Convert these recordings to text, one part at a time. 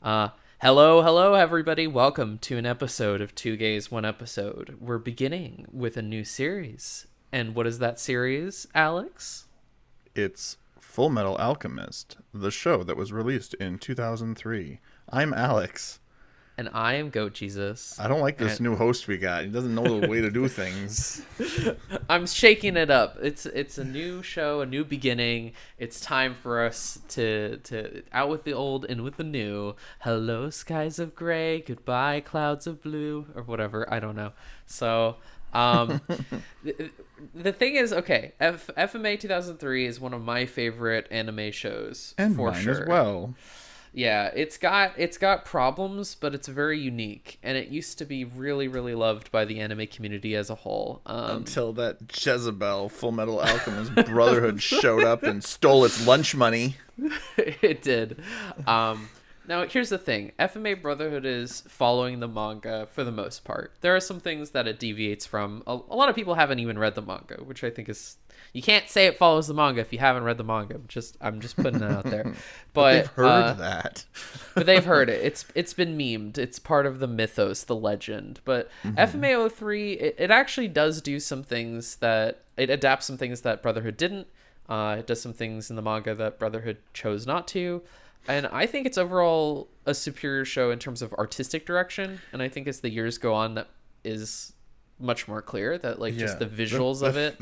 Hello, everybody. Welcome to an episode of Two Gays, One Episode. We're beginning with a new series. And what is that series, Alex? It's Fullmetal Alchemist, the show that was released in 2003. I'm Alex. And I am Goat Jesus. I don't like this new host we got. He doesn't know the way to do things. I'm shaking it up. It's a new show, a new beginning. It's time for us to out with the old and with the new. Hello, skies of gray. Goodbye, clouds of blue, or whatever. I don't know. So, the thing is, okay, FMA 2003 is one of my favorite anime shows, And for mine sure. as well. Yeah, it's got problems, but it's very unique, and it used to be really, really loved by the anime community as a whole. Until that Jezebel, Fullmetal Alchemist Brotherhood showed up and stole its lunch money. It did. Now, here's the thing. FMA Brotherhood is following the manga for the most part. There are some things that it deviates from. A lot of people haven't even read the manga, which I think is... You can't say it follows the manga if you haven't read the manga. I'm just putting it out there. But they've heard that. But they've heard it. It's been memed. It's part of the mythos, the legend. But FMA 03, it actually does do some things that... It adapts some things that Brotherhood didn't. It does some things in the manga that Brotherhood chose not to. And I think it's overall a superior show in terms of artistic direction. And I think as the years go on, that is much more clear that just the visuals of it.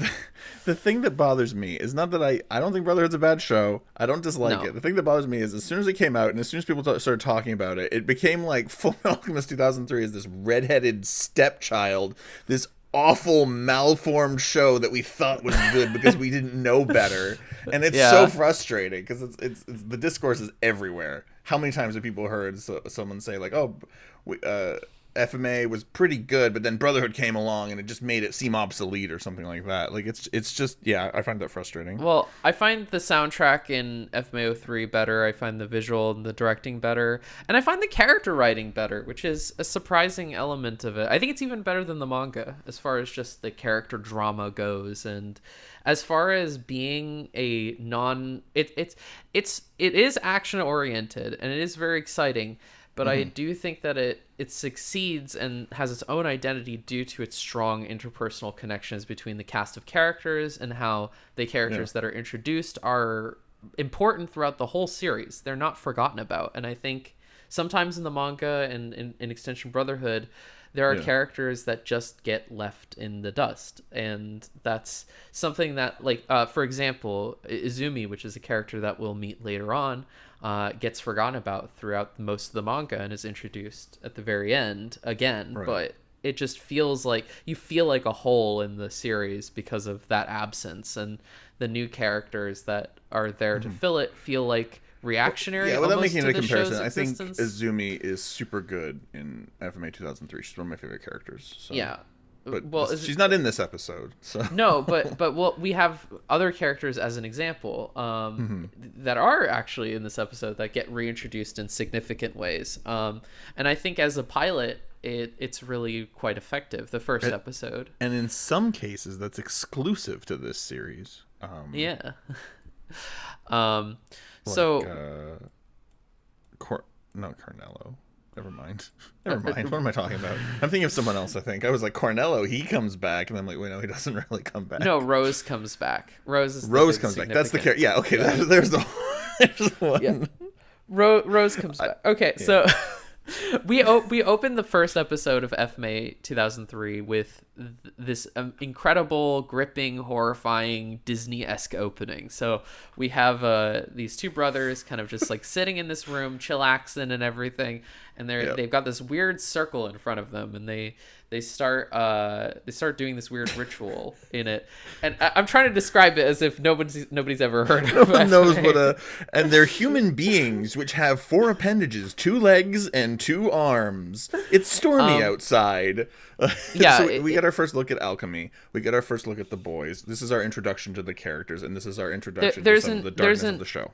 The thing that bothers me is not that I don't think Brotherhood's a bad show. I don't dislike it. The thing that bothers me is as soon as it came out and as soon as people started talking about it, it became like Fullmetal Alchemist 2003 is this redheaded stepchild, this awful malformed show that we thought was good because we didn't know better, and it's so frustrating because it's the discourse is everywhere. How many times have people heard someone say like, oh, FMA was pretty good, but then Brotherhood came along and it just made it seem obsolete or something like that. Like it's just I find that frustrating. Well, I find the soundtrack in FMA 03 better. I find the visual and the directing better, and I find the character writing better, which is a surprising element of it. I think it's even better than the manga as far as just the character drama goes, and as far as being a it is action oriented and it is very exciting. But I do think that it succeeds and has its own identity due to its strong interpersonal connections between the cast of characters and how the characters that are introduced are important throughout the whole series. They're not forgotten about. And I think sometimes in the manga and in Extension Brotherhood, there are characters that just get left in the dust. And that's something that, for example, Izumi, which is a character that we'll meet later on, gets forgotten about throughout most of the manga and is introduced at the very end again. Right. But it just feels like you feel like a hole in the series because of that absence, and the new characters that are there to fill it feel like reactionary. Yeah, without making a comparison, I think existence. Izumi is super good in FMA 2003. She's one of my favorite characters. So. Yeah. But she's not in this episode, so no. But we have other characters as an example that are actually in this episode that get reintroduced in significant ways. And I think as a pilot, it's really quite effective. The first episode, and in some cases, that's exclusive to this series. Cornello. Never mind. What am I talking about? I'm thinking of someone else, I think. I was like, Cornello, he comes back. And I'm like, wait, no, he doesn't really come back. No, Rose comes back. Rose comes back. That's the character. Yeah, okay. Yeah. There's the one. Yeah. Rose comes back. Okay, so we opened the first episode of FMA 2003 with this incredible, gripping, horrifying, Disney-esque opening. So we have these two brothers kind of just like sitting in this room, chillaxing and everything, and they've got this weird circle in front of them, and they start doing this weird ritual in it, and I'm trying to describe it as if nobody's ever heard of it. No one knows what and they're human beings which have 4 appendages, 2 legs and 2 arms. It's stormy outside. So we get our first look at Alchemy. We get our first look at the boys. This is our introduction to the characters, and this is our introduction to some of the darkness of the show.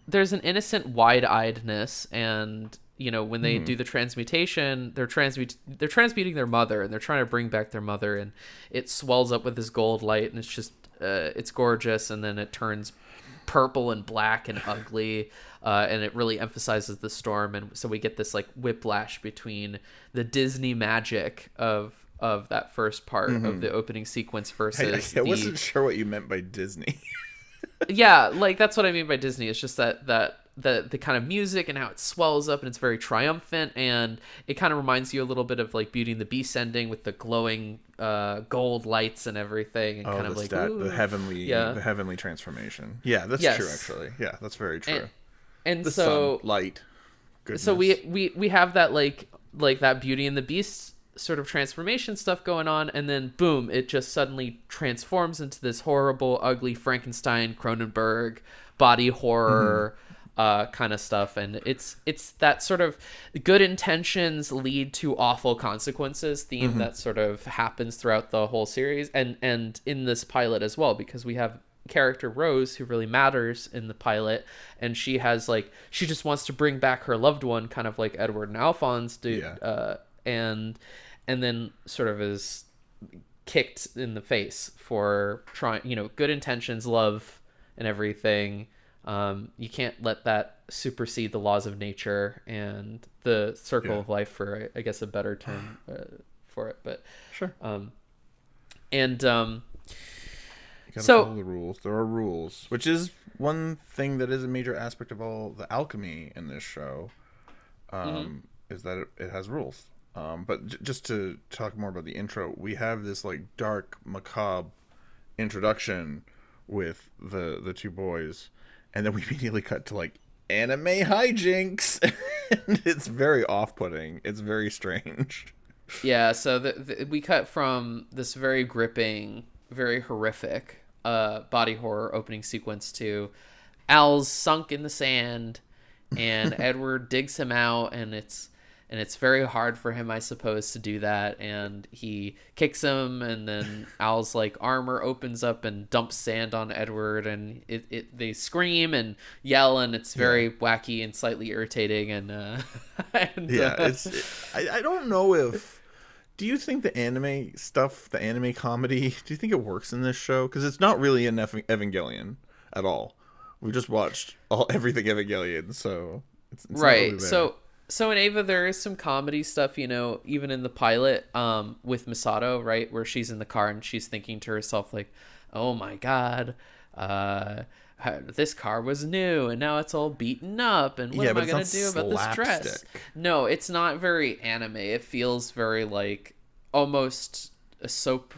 There's an innocent wide-eyedness, and when they do the transmutation, they're transmuting their mother, and they're trying to bring back their mother, and it swells up with this gold light, and it's just it's gorgeous, and then it turns purple and black and ugly, and it really emphasizes the storm, and so we get this like whiplash between the Disney magic of that first part of the opening sequence versus I wasn't sure what you meant by Disney. Yeah, like that's what I mean by Disney. It's just that the kind of music and how it swells up and it's very triumphant, and it kind of reminds you a little bit of like Beauty and the Beast ending with the glowing gold lights and everything, and kind of like the heavenly transformation. Yeah, that's true actually. Yeah, that's very true. And the so sun, light. Goodness. So we have that like that Beauty and the Beast sort of transformation stuff going on, and then boom, it just suddenly transforms into this horrible, ugly Frankenstein, Cronenberg body horror kind of stuff, and it's that sort of good intentions lead to awful consequences theme that sort of happens throughout the whole series, and in this pilot as well, because we have character Rose who really matters in the pilot, and she just wants to bring back her loved one, kind of like Edward and Alphonse do, and then sort of is kicked in the face for trying, good intentions, love, and everything. You can't let that supersede the laws of nature and the circle of life, for, I guess, a better term for it. But sure. And you gotta follow the rules. There are rules, which is one thing that is a major aspect of all the alchemy in this show. Is that it has rules. But just to talk more about the intro, we have this like dark, macabre introduction with the two boys, and then we immediately cut to like anime hijinks, and it's very off-putting. It's very strange. Yeah, so we cut from this very gripping, very horrific body horror opening sequence to Al's sunk in the sand, and Edward digs him out, and it's very hard for him, I suppose, to do that, and he kicks him, and then Al's like armor opens up and dumps sand on Edward, and they scream and yell, and it's very wacky and slightly irritating, and I don't know if, do you think the anime stuff, the anime comedy, do you think it works in this show? Because it's not really an Evangelion at all. We just watched everything Evangelion, so it's right. Not really So in Ava, there is some comedy stuff, even in the pilot with Misato, right, where she's in the car and she's thinking to herself, like, oh my God, this car was new and now it's all beaten up, and what am I going to do about this dress? No, it's not very anime. It feels very like almost a soap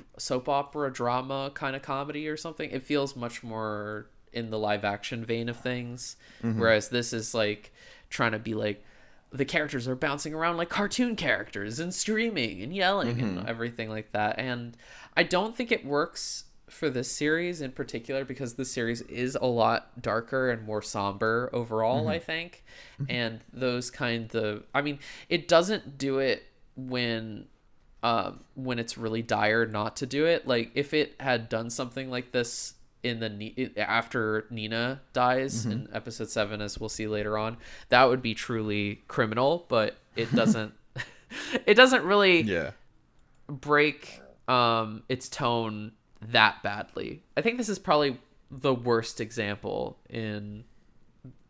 opera drama kind of comedy or something. It feels much more in the live action vein of things, whereas this is like trying to be like, the characters are bouncing around like cartoon characters and screaming and yelling and everything like that. And I don't think it works for this series in particular, because this series is a lot darker and more somber overall, I think. And those kind of, it doesn't do it when it's really dire not to do it. Like if it had done something like this after Nina dies in episode 7, as we'll see later on, that would be truly criminal, but it doesn't it doesn't really break its tone that badly. I think this is probably the worst example in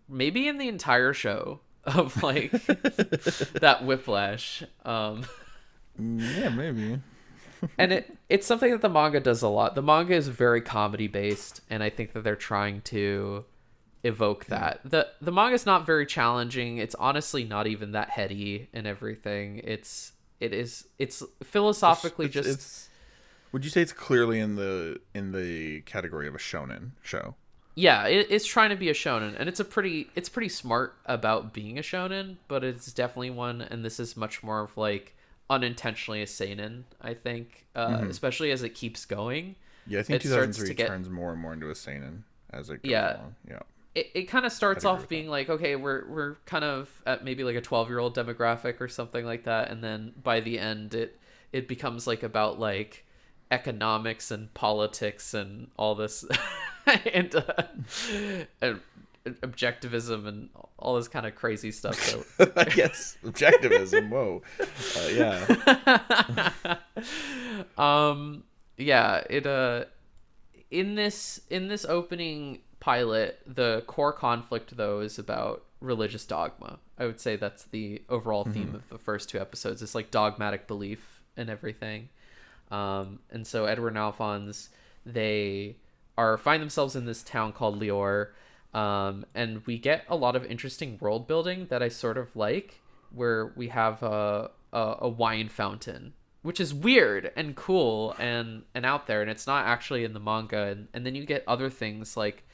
the entire show of like that whiplash. Yeah, maybe. And it's something that the manga does a lot. The manga is very comedy based, and I think that they're trying to evoke that. The manga is not very challenging. It's honestly not even that heady and everything. It's philosophically would you say it's clearly in the category of a shonen show? Yeah, it's trying to be a shonen, and it's pretty smart about being a shonen, but it's definitely one, and this is much more of like unintentionally a seinen, I think, especially as it keeps going. Yeah, I think 2003 turns more and more into a seinen as it goes along. Yeah. It kind of starts off being like, okay, we're kind of at maybe like a 12-year-old demographic or something like that, and then by the end it becomes like about like economics and politics and all this and objectivism and all this kind of crazy stuff. So yes, objectivism. Whoa, yeah. Yeah. It in this opening pilot, the core conflict though is about religious dogma. I would say that's the overall theme of the first 2 episodes. It's like dogmatic belief and everything. And so Edward and Alphonse, they find themselves in this town called Lior, and we get a lot of interesting world building that I sort of like, where we have a wine fountain, which is weird and cool and out there, and it's not actually in the manga. And then you get other things like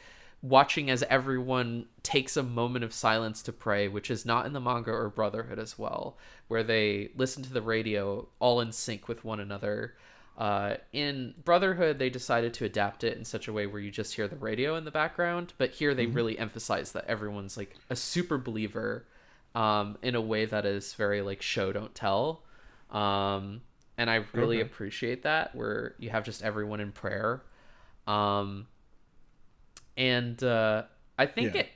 watching as everyone takes a moment of silence to pray, which is not in the manga or Brotherhood as well, where they listen to the radio all in sync with one another. In Brotherhood, they decided to adapt it in such a way where you just hear the radio in the background, but here they really emphasize that everyone's like a super believer, in a way that is very like show don't tell. And I really appreciate that, where you have just everyone in prayer. And I think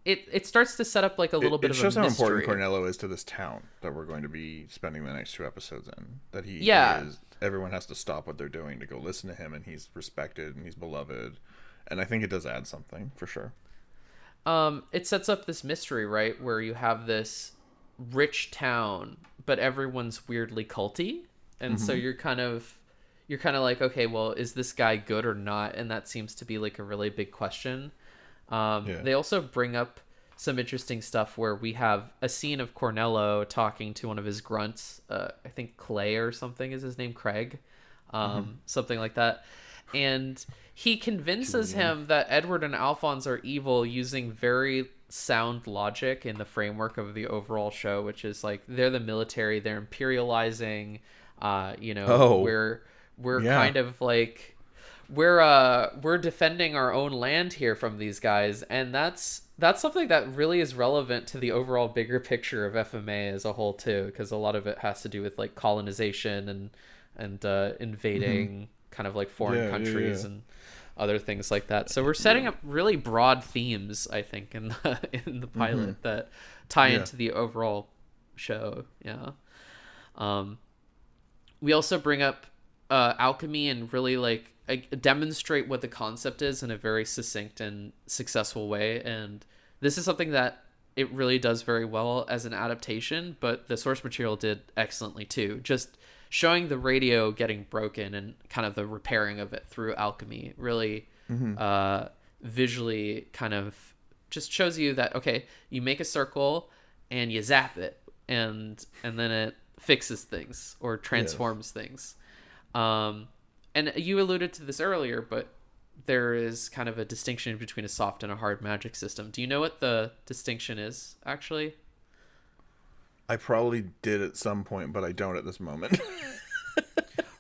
it starts to set up like a little bit of a mystery. It shows how important Cornello is to this town that we're going to be spending the next 2 episodes in. That he is, everyone has to stop what they're doing to go listen to him, and he's respected and he's beloved. And I think it does add something for sure. It sets up this mystery, right, where you have this rich town, but everyone's weirdly culty, and so you're kind of like, okay, well, is this guy good or not? And that seems to be like a really big question. They also bring up some interesting stuff where we have a scene of Cornello talking to one of his grunts. I think Clay or something is his name, Craig, something like that. And he convinces him that Edward and Alphonse are evil using very sound logic in the framework of the overall show, which is like, they're the military, they're imperializing, we're kind of like, we're defending our own land here from these guys. And that's something that really is relevant to the overall bigger picture of FMA as a whole too, because a lot of it has to do with like colonization and invading kind of like foreign countries and other things like that. So we're setting up really broad themes, I think, in the pilot that tie into the overall show. We also bring up alchemy and really like demonstrate what the concept is in a very succinct and successful way. And this is something that it really does very well as an adaptation, but the source material did excellently too. Just showing the radio getting broken and kind of the repairing of it through alchemy really visually kind of just shows you that, okay, you make a circle and you zap it, and then it fixes things or transforms things. And you alluded to this earlier, but there is kind of a distinction between a soft and a hard magic system. Do you know what the distinction is, actually? I probably did at some point, but I don't at this moment.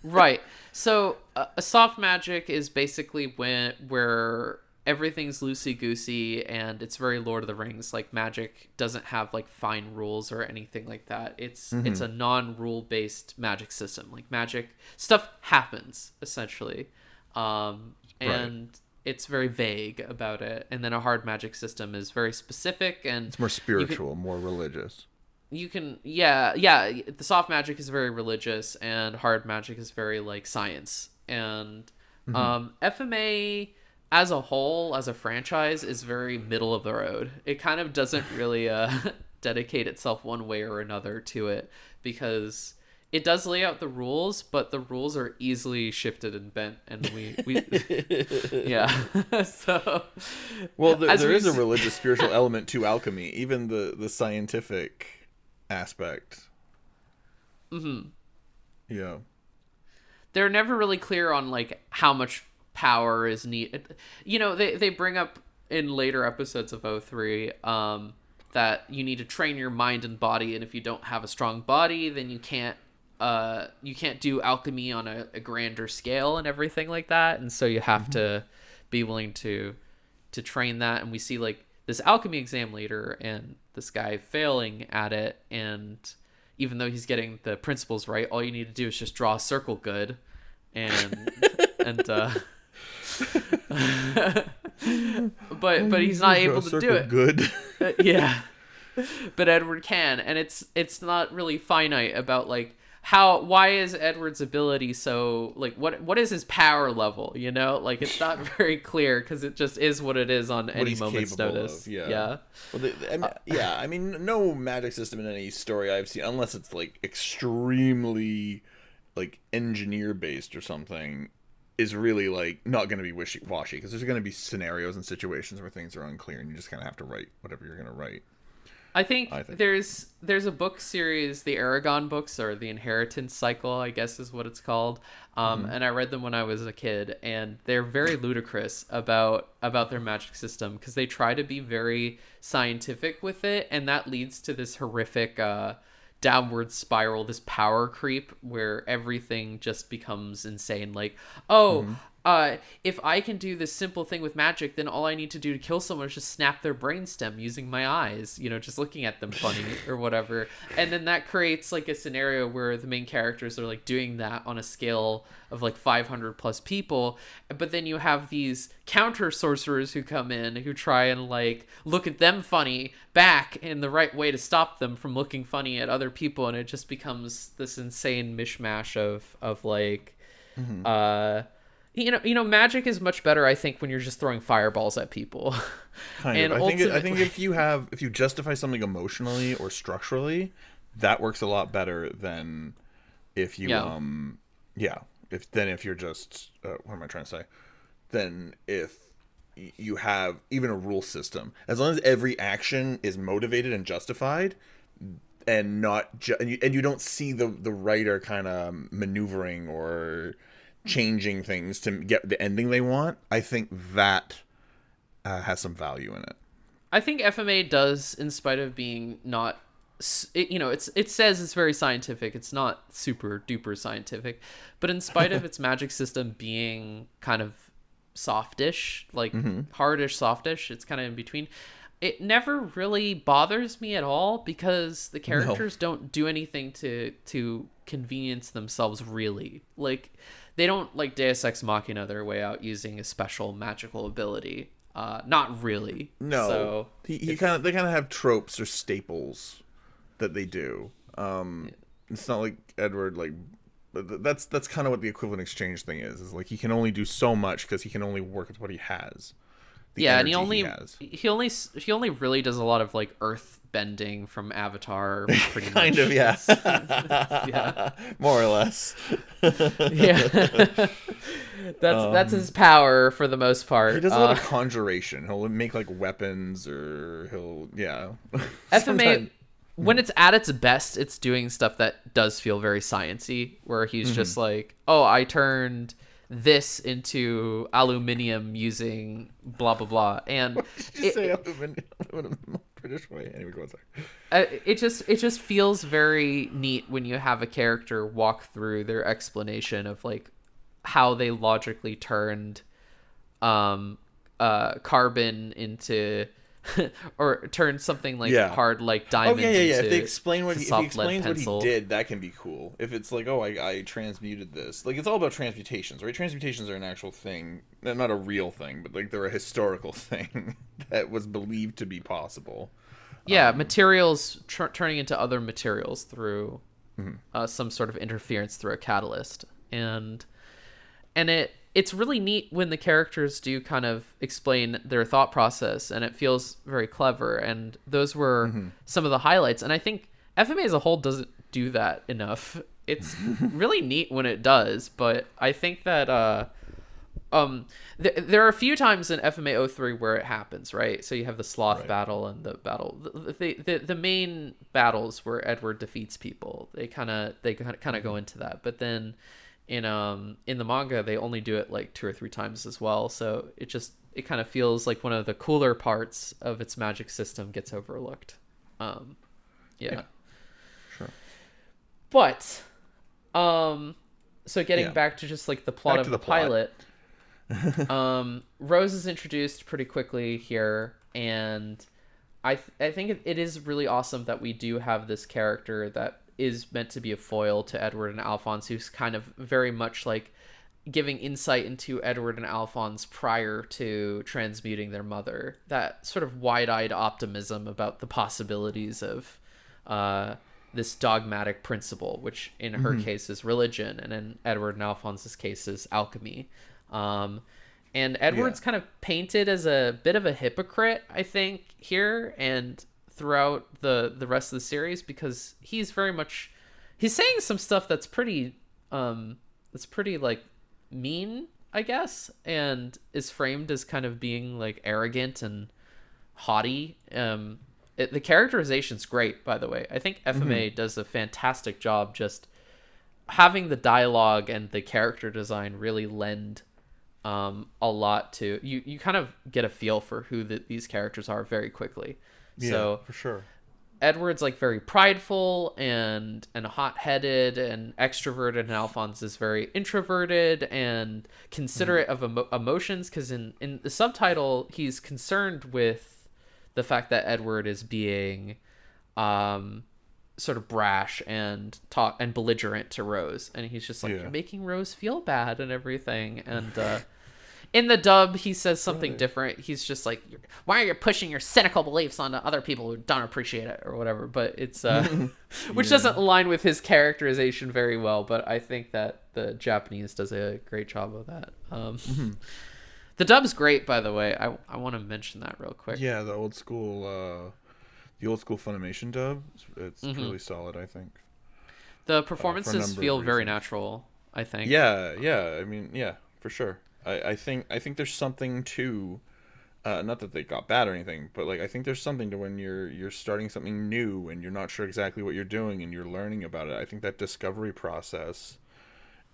Right. So a soft magic is basically where everything's loosey-goosey and it's very Lord of the Rings. Like, magic doesn't have like fine rules or anything like that. It's a non-rule based magic system. Like, magic stuff happens essentially, and it's very vague about it. And then a hard magic system is very specific and it's more spiritual, more religious. You can the soft magic is very religious and hard magic is very like science. And FMA as a whole, as a franchise, is very middle of the road. It kind of doesn't really dedicate itself one way or another to it, because it does lay out the rules, but the rules are easily shifted and bent, and we so well, there is a religious spiritual element to alchemy, even the scientific aspect. They're never really clear on like how much power is needed. They bring up in later episodes of 03 that you need to train your mind and body, and if you don't have a strong body, then you can't do alchemy on a grander scale and everything like that. And so you have to be willing to train that. And we see like this alchemy exam leader and this guy failing at it, and even though he's getting the principles right, all you need to do is just draw a circle good, and but he's not able to do it good. But Edward can, and it's not really finite about like why is Edward's ability so, like, what is his power level, you know? Like, it's not very clear because it just is what it is on what any he's moment's capable notice. of. Yeah. Yeah. Well, I mean, no magic system in any story I've seen, unless it's like extremely like engineer based or something, is really like not going to be wishy-washy, because there's going to be scenarios and situations where things are unclear and you just kind of have to write whatever you're going to write. I think there's a book series, the Aragon books, or the Inheritance Cycle, I guess is what it's called. And I read them when I was a kid, and they're very ludicrous about their magic system, because they try to be very scientific with it, and that leads to this horrific downward spiral, this power creep where everything just becomes insane. Like, if I can do this simple thing with magic, then all I need to do to kill someone is just snap their brainstem using my eyes, you know, just looking at them funny or whatever. And then that creates like a scenario where the main characters are like doing that on a scale of like 500 plus people. But then you have these counter sorcerers who come in who try and like look at them funny back in the right way to stop them from looking funny at other people. And it just becomes this insane mishmash of like, you know, magic is much better, I think, when you're just throwing fireballs at people. Kind of. I think if you justify something emotionally or structurally, that works a lot better than if you if you're just what am I trying to say? Then if you have even a rule system, as long as every action is motivated and justified, and not and you don't see the writer kind of maneuvering or changing things to get the ending they want, I think that has some value in it. I think FMA does, in spite of being not, it says it's very scientific. It's not super duper scientific, but in spite of its magic system being kind of softish, like hardish, softish, it's kind of in between. It never really bothers me at all, because the characters don't do anything to convenience themselves, really. Like, they don't like Deus Ex Machina their way out using a special magical ability. Not really. No. So they kind of have tropes or staples that they do. It's not like Edward, like, that's kind of what the equivalent exchange thing is like he can only do so much because he can only work with what he has. And he only really does a lot of like earth bending from Avatar, pretty much. Kind of, yeah. Yeah. More or less. Yeah. That's his power for the most part. He does a lot of conjuration. He'll make like weapons, or FMA, when it's at its best, it's doing stuff that does feel very sciencey, where he's just like, oh, I turned this into aluminium using blah blah blah, and did you say aluminium in a British way? Anyway, go on. It just feels very neat when you have a character walk through their explanation of like how they logically turned carbon into or turned something like hard like diamond into if they explain if he explains pencil. What he did, that can be cool. If it's like, oh, I transmuted this, like, it's all about transmutations, right? Transmutations are an actual thing, not a real thing, but like they're a historical thing that was believed to be possible. Materials turning into other materials through some sort of interference through a catalyst, and it's really neat when the characters do kind of explain their thought process, and it feels very clever. And those were some of the highlights. And I think FMA as a whole doesn't do that enough. It's really neat when it does, but I think that there are a few times in FMA 03 where it happens, right? So you have the sloth battle and the battle, the main battles where Edward defeats people. They kind of go into that, but then in the manga they only do it like 2 or 3 times as well, so it kind of feels like one of the cooler parts of its magic system gets overlooked. Sure. But so getting back to just like the plot of the pilot, Rose is introduced pretty quickly here, and I think it is really awesome that we do have this character that is meant to be a foil to Edward and Alphonse, who's kind of very much like giving insight into Edward and Alphonse prior to transmuting their mother. That sort of wide-eyed optimism about the possibilities of this dogmatic principle, which in her case is religion, and in Edward and Alphonse's case is alchemy. And Edward's kind of painted as a bit of a hypocrite, I think, here and throughout the rest of the series, because he's saying some stuff that's pretty like mean, I guess, and is framed as kind of being like arrogant and haughty. The characterization's great, by the way. I think FMA does a fantastic job just having the dialogue and the character design really lend a lot to you kind of get a feel for who these characters are very quickly. Yeah, so for sure. Edward's like very prideful and hot-headed and extroverted, and Alphonse is very introverted and considerate of emotions, because in the subtitle he's concerned with the fact that Edward is being sort of brash and belligerent to Rose, and he's just like, you're making Rose feel bad and everything. And in the dub he says something different. He's just like, why are you pushing your cynical beliefs onto other people who don't appreciate it, or whatever. But it's which doesn't align with his characterization very well, but I think that the Japanese does a great job of that. The dub's great, by the way. I want to mention that real quick. Yeah, the old school Funimation dub, it's really solid, I think. The performances feel very natural, I think. Yeah. I mean, yeah, for sure. I think there's something to, not that they got bad or anything, but like I think there's something to when you're starting something new and you're not sure exactly what you're doing and you're learning about it. I think that discovery process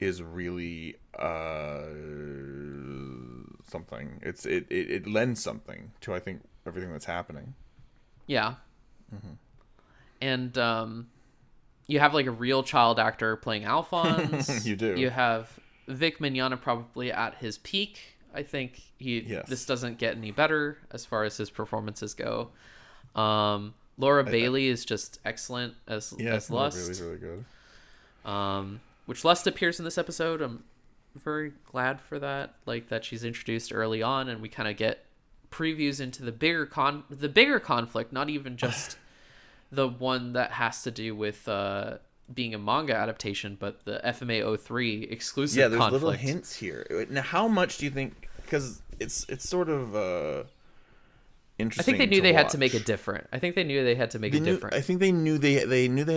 is really something. It lends something to, I think, everything that's happening. Yeah. And you have like a real child actor playing Alphonse. You do. You have Vic Mignogna probably at his peak. I think this doesn't get any better as far as his performances go. Laura Bailey is just excellent as Lust. Bailey's really good. Which Lust appears in this episode. I'm very glad for that. Like that she's introduced early on, and we kind of get previews into the bigger conflict, not even just the one that has to do with being a manga adaptation, but the FMA 03 exclusive conflict. Yeah, there's little hints here. Now, how much do you think? Because it's sort of interesting. I think they knew they had to make it different. I think they knew they had to make it different. I think they knew they had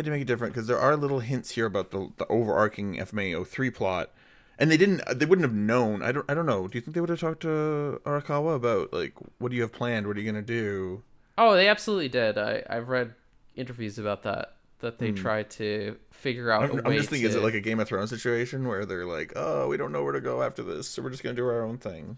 to make it different, because there are little hints here about the overarching FMA 03 plot, and they wouldn't have known. I don't know. Do you think they would have talked to Arakawa about, like, what do you have planned? What are you gonna do? Oh, they absolutely did. I've read interviews about that they tried to figure out a way. I'm just thinking, is it like a Game of Thrones situation where they're like, oh, we don't know where to go after this, so we're just gonna do our own thing?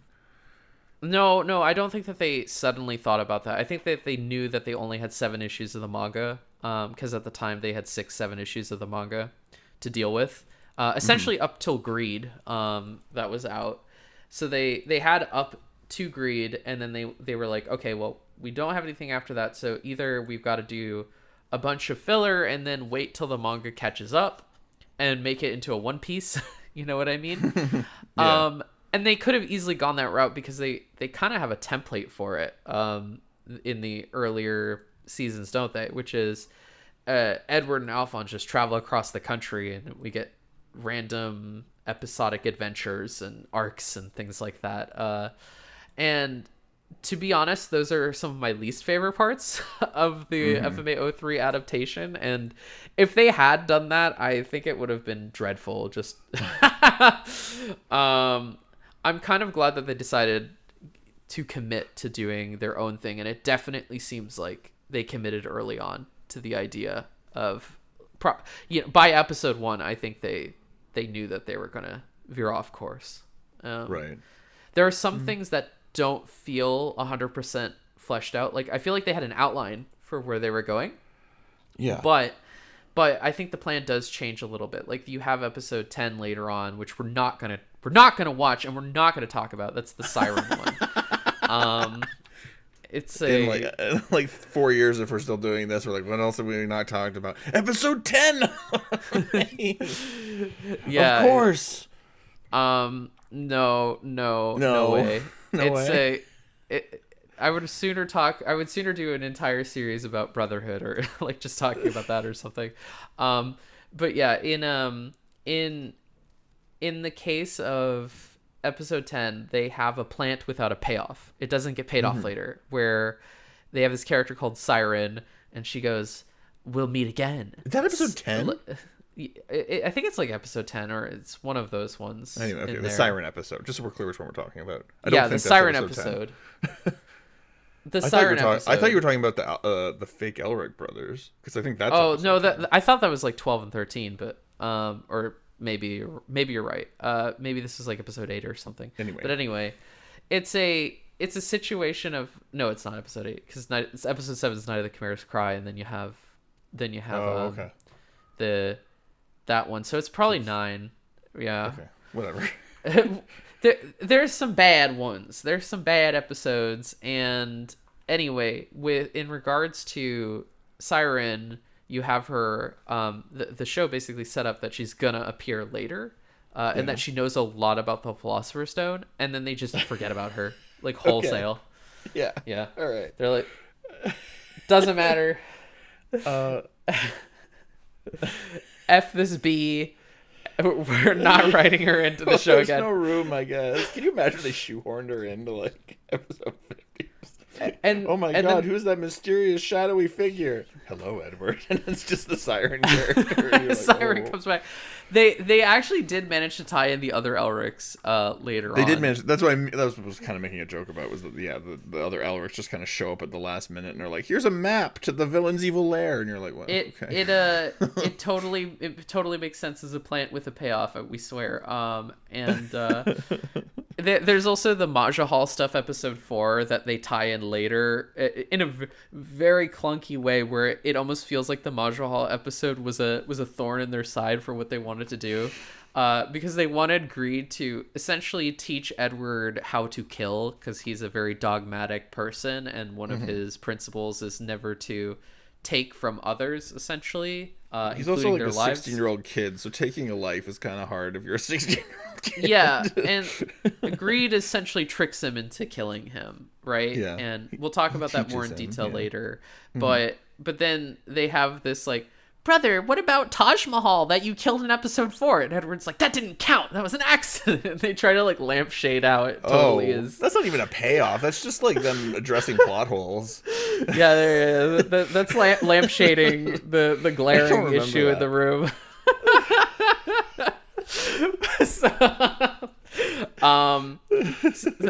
No, I don't think that they suddenly thought about that. I think that they knew that they only had 7 issues of the manga, because at the time they had 6-7 issues of the manga to deal with, essentially up till Greed, that was out. So they had up to Greed, and then they were like, okay, well, we don't have anything after that, so either we've got to do a bunch of filler and then wait till the manga catches up and make it into a One Piece. You know what I mean? Yeah. And they could have easily gone that route, because they kind of have a template for it in the earlier seasons, don't they? Which is Edward and Alphonse just travel across the country, and we get random episodic adventures and arcs and things like that. And to be honest, those are some of my least favorite parts of the FMA 03 adaptation. And if they had done that, I think it would have been dreadful. Just I'm kind of glad that they decided to commit to doing their own thing, and it definitely seems like they committed early on to the idea of by episode 1. I think they knew that they were gonna veer off course. Right. There are some things that don't feel 100% fleshed out. Like, I feel like they had an outline for where they were going. Yeah. But I think the plan does change a little bit. Like, you have episode 10 later on, which we're not gonna watch, and we're not gonna talk about. That's the Siren one. It's in like 4 years, if we're still doing this, we're like, what else have we not talked about? Episode 10. Yeah. Of course. No way. No way. I would sooner do an entire series about Brotherhood, or like just talking about that or something. But yeah, in the case of episode 10, they have a plant without a payoff. It doesn't get paid off later, where they have this character called Siren, and she goes, "We'll meet again." Is that episode 10? I think it's like episode 10, or it's one of those ones. Anyway, okay, the Siren episode, just so we're clear which one we're talking about. The Siren episode. The Siren episode. I thought you were talking about the fake Elric brothers, because I think that's. Oh no, I thought that was like 12 and 13, but or maybe you're right. Maybe this is like episode 8 or something. Anyway, it's a situation of, no, it's not episode 8, because it's episode 7 is Night of the Chimeras Cry, and then you have okay. that one. So it's probably 9. Yeah. Okay. Whatever. There's some bad ones. There's some bad episodes, and anyway, in regards to Siren, you have her. The show basically set up that she's gonna appear later, and that she knows a lot about the Philosopher's Stone, and then they just forget about her like wholesale. Okay. Yeah. All right. They're like, doesn't matter. F this B. We're not writing her into the show again. There's no room, I guess. Can you imagine they shoehorned her into like episode 50? And oh my god, who's that mysterious shadowy figure? Hello, Edward. And it's just the Siren character. Like, Siren comes back. They actually did manage to tie in the other Elrics later on. They did manage. That's what I was kind of making a joke about, was that the other Elrics just kind of show up at the last minute and they're like, "Here's a map to the villain's evil lair," and you're like, "What?" Okay. It totally makes sense as a plant with a payoff. We swear. And there's also the Majahal stuff, episode 4, that they tie in later in a very clunky way, where it almost feels like the Majahal episode was a thorn in their side for what they wanted to do, because they wanted Greed to essentially teach Edward how to kill, because he's a very dogmatic person, and one of his principles is never to take from others, essentially. He's also like a 16-year-old kid, so taking a life is kind of hard if you're a 16-year-old kid. Yeah, and Greed essentially tricks him into killing him, right? Yeah. And we'll talk about that more in detail later. But then they have this like, "Brother, what about Taj Mahal that you killed in episode 4? And Edward's like, "That didn't count. That was an accident." And they try to like lampshade how it totally is. That's not even a payoff. That's just like them addressing plot holes. Yeah, that's lampshading the glaring issue in the room.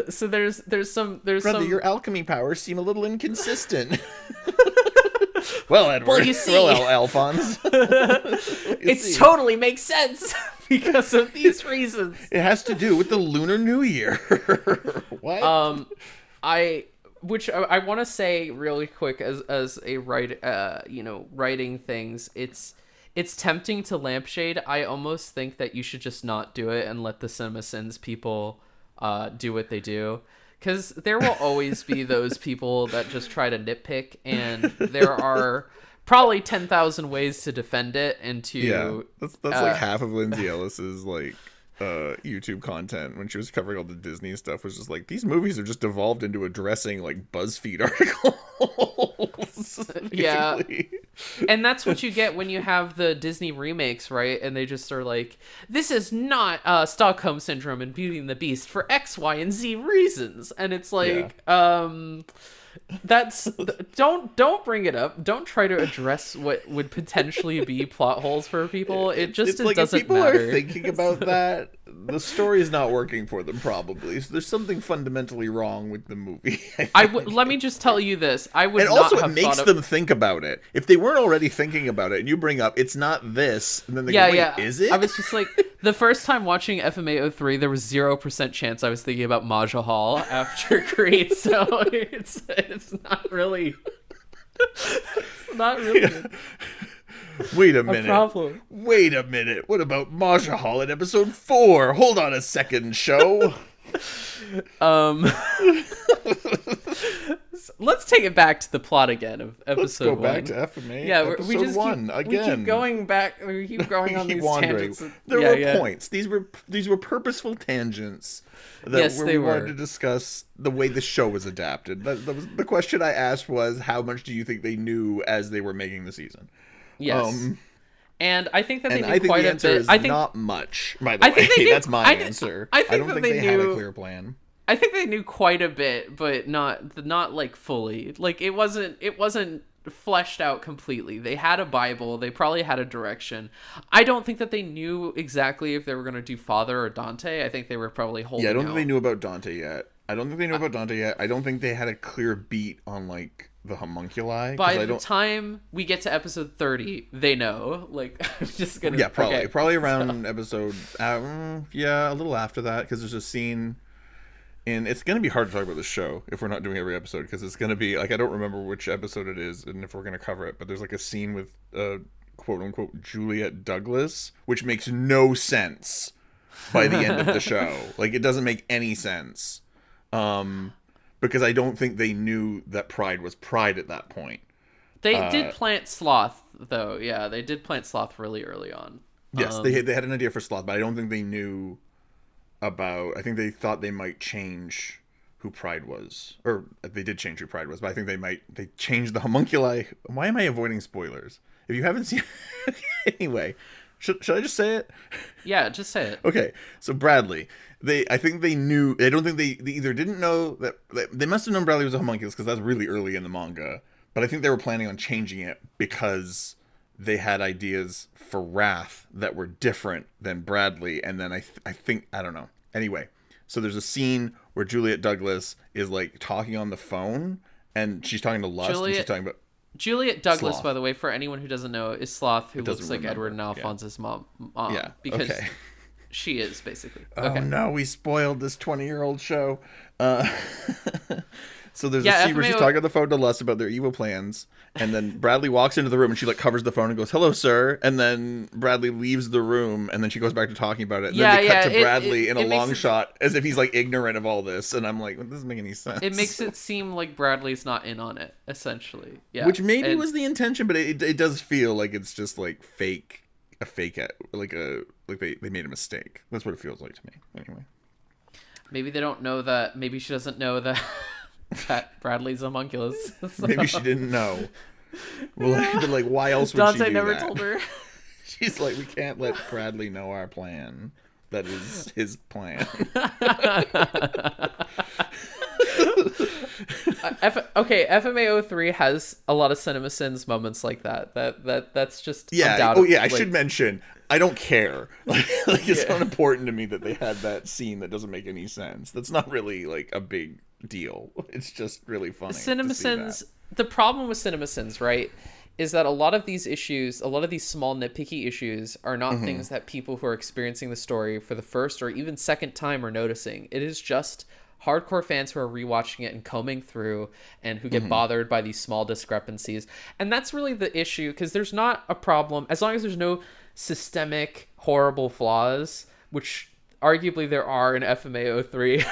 So there's some Brother, your alchemy powers seem a little inconsistent. Well, Edward. Well, you see, Alphonse. It totally makes sense because of these reasons. It has to do with the Lunar New Year. What? I want to say really quick as a writing things, it's tempting to lampshade. I almost think that you should just not do it and let the CinemaSins people do what they do. Because there will always be those people that just try to nitpick, and there are probably 10,000 ways to defend it and to... Yeah, that's like half of Lindsay Ellis's like YouTube content when she was covering all the Disney stuff, was just like, these movies are just devolved into addressing like BuzzFeed articles. Yeah. And that's what you get when you have the Disney remakes, right? And they just are like, this is not Stockholm Syndrome and Beauty and the Beast for X, Y, and Z reasons. And it's like, that's don't bring it up. Don't try to address what would potentially be plot holes for people. It just like, doesn't if people matter. are thinking about that, the story is not working for them, probably. So there's something fundamentally wrong with the movie. Let me just tell you this. And also it makes them think about it. If they weren't already thinking about it and you bring up, "It's not this," and then they go, "Wait, is it?" I was just like, the first time watching FMA 03, there was 0% chance I was thinking about Majahal after Creed, so it's not really... It's not really... Yeah. Wait a minute. Problem. Wait a minute. What about Majahal in episode 4? Hold on a let's take it back to the plot again of episode 1. Let's go back to FMA. Yeah, episode we just 1 again. We keep going back. We keep going on these tangents. There were points. These were purposeful tangents where we wanted to discuss the way the show was adapted. That was the question I asked was, how much do you think they knew as they were making the season? Yes. And I think that they knew quite a bit. I think not much, by the way. That's my answer. I don't think they had a clear plan. I think they knew quite a bit, but not like fully. Like it wasn't fleshed out completely. They had a Bible. They probably had a direction. I don't think that they knew exactly if they were going to do Father or Dante. I think they were probably holding out. I don't think they knew about Dante yet. I don't think they had a clear beat on like the homunculi. By the time we get to episode 30, they know. Like, I'm just gonna. Yeah, probably around episode. A little after that, because there's a scene. And it's going to be hard to talk about the show if we're not doing every episode, because it's going to be like, I don't remember which episode it is and if we're going to cover it, but there's like a scene with quote unquote Juliet Douglas, which makes no sense by the end of the show. Like, it doesn't make any sense. Because I don't think they knew that Pride was Pride at that point. They did plant Sloth, though. Yeah, they did plant Sloth really early on. Yes, they had an idea for Sloth, but I don't think they knew about. I think they thought they might change who Pride was, or they did change who Pride was, but I think they changed the homunculi. Why am I avoiding spoilers? If you haven't seen, anyway, should I just say it? Yeah, just say it. Okay, so Bradley, I think they knew. I don't think they either didn't know that they must have known Bradley was a homunculus because that's really early in the manga, but I think they were planning on changing it because they had ideas for Wrath that were different than Bradley, and then I think, I don't know. Anyway, so there's a scene where Juliet Douglas is like talking on the phone, and she's talking to Lust, and she's talking about Juliet Douglas, Sloth. By the way, for anyone who doesn't know, is Sloth, who looks like Edward and Alphonse's mom. Yeah, because she is, basically. Oh no, we spoiled this 20-year-old show. So there's a scene where she's talking on the phone to Lust about their evil plans, and then Bradley walks into the room and she like covers the phone and goes, "Hello, sir," and then Bradley leaves the room, and then she goes back to talking about it. And then they cut to Bradley in a long shot as if he's like ignorant of all this, and I'm like, well, this doesn't make any sense. It makes it seem like Bradley's not in on it, essentially. Yeah, which maybe was the intention, but it does feel like it's just like fake, like they made a mistake. That's what it feels like to me. Anyway, maybe they don't know that. Maybe she doesn't know that. That Bradley's homunculus. So. Maybe she didn't know. Well, but like, why else would Dante she do never that? told her. She's like, we can't let Bradley know our plan. That is his plan. FMA 03 has a lot of CinemaSins moments like that. That's just I should mention, I don't care. Like it's not important to me that they had that scene that doesn't make any sense. That's not really like a big deal. It's just really funny. CinemaSins. The problem with CinemaSins, right, is that a lot of these issues, a lot of these small nitpicky issues, are not things that people who are experiencing the story for the first or even second time are noticing. It is just hardcore fans who are rewatching it and combing through and who get bothered by these small discrepancies. And that's really the issue, because there's not a problem as long as there's no systemic horrible flaws, which arguably there are in FMA 03.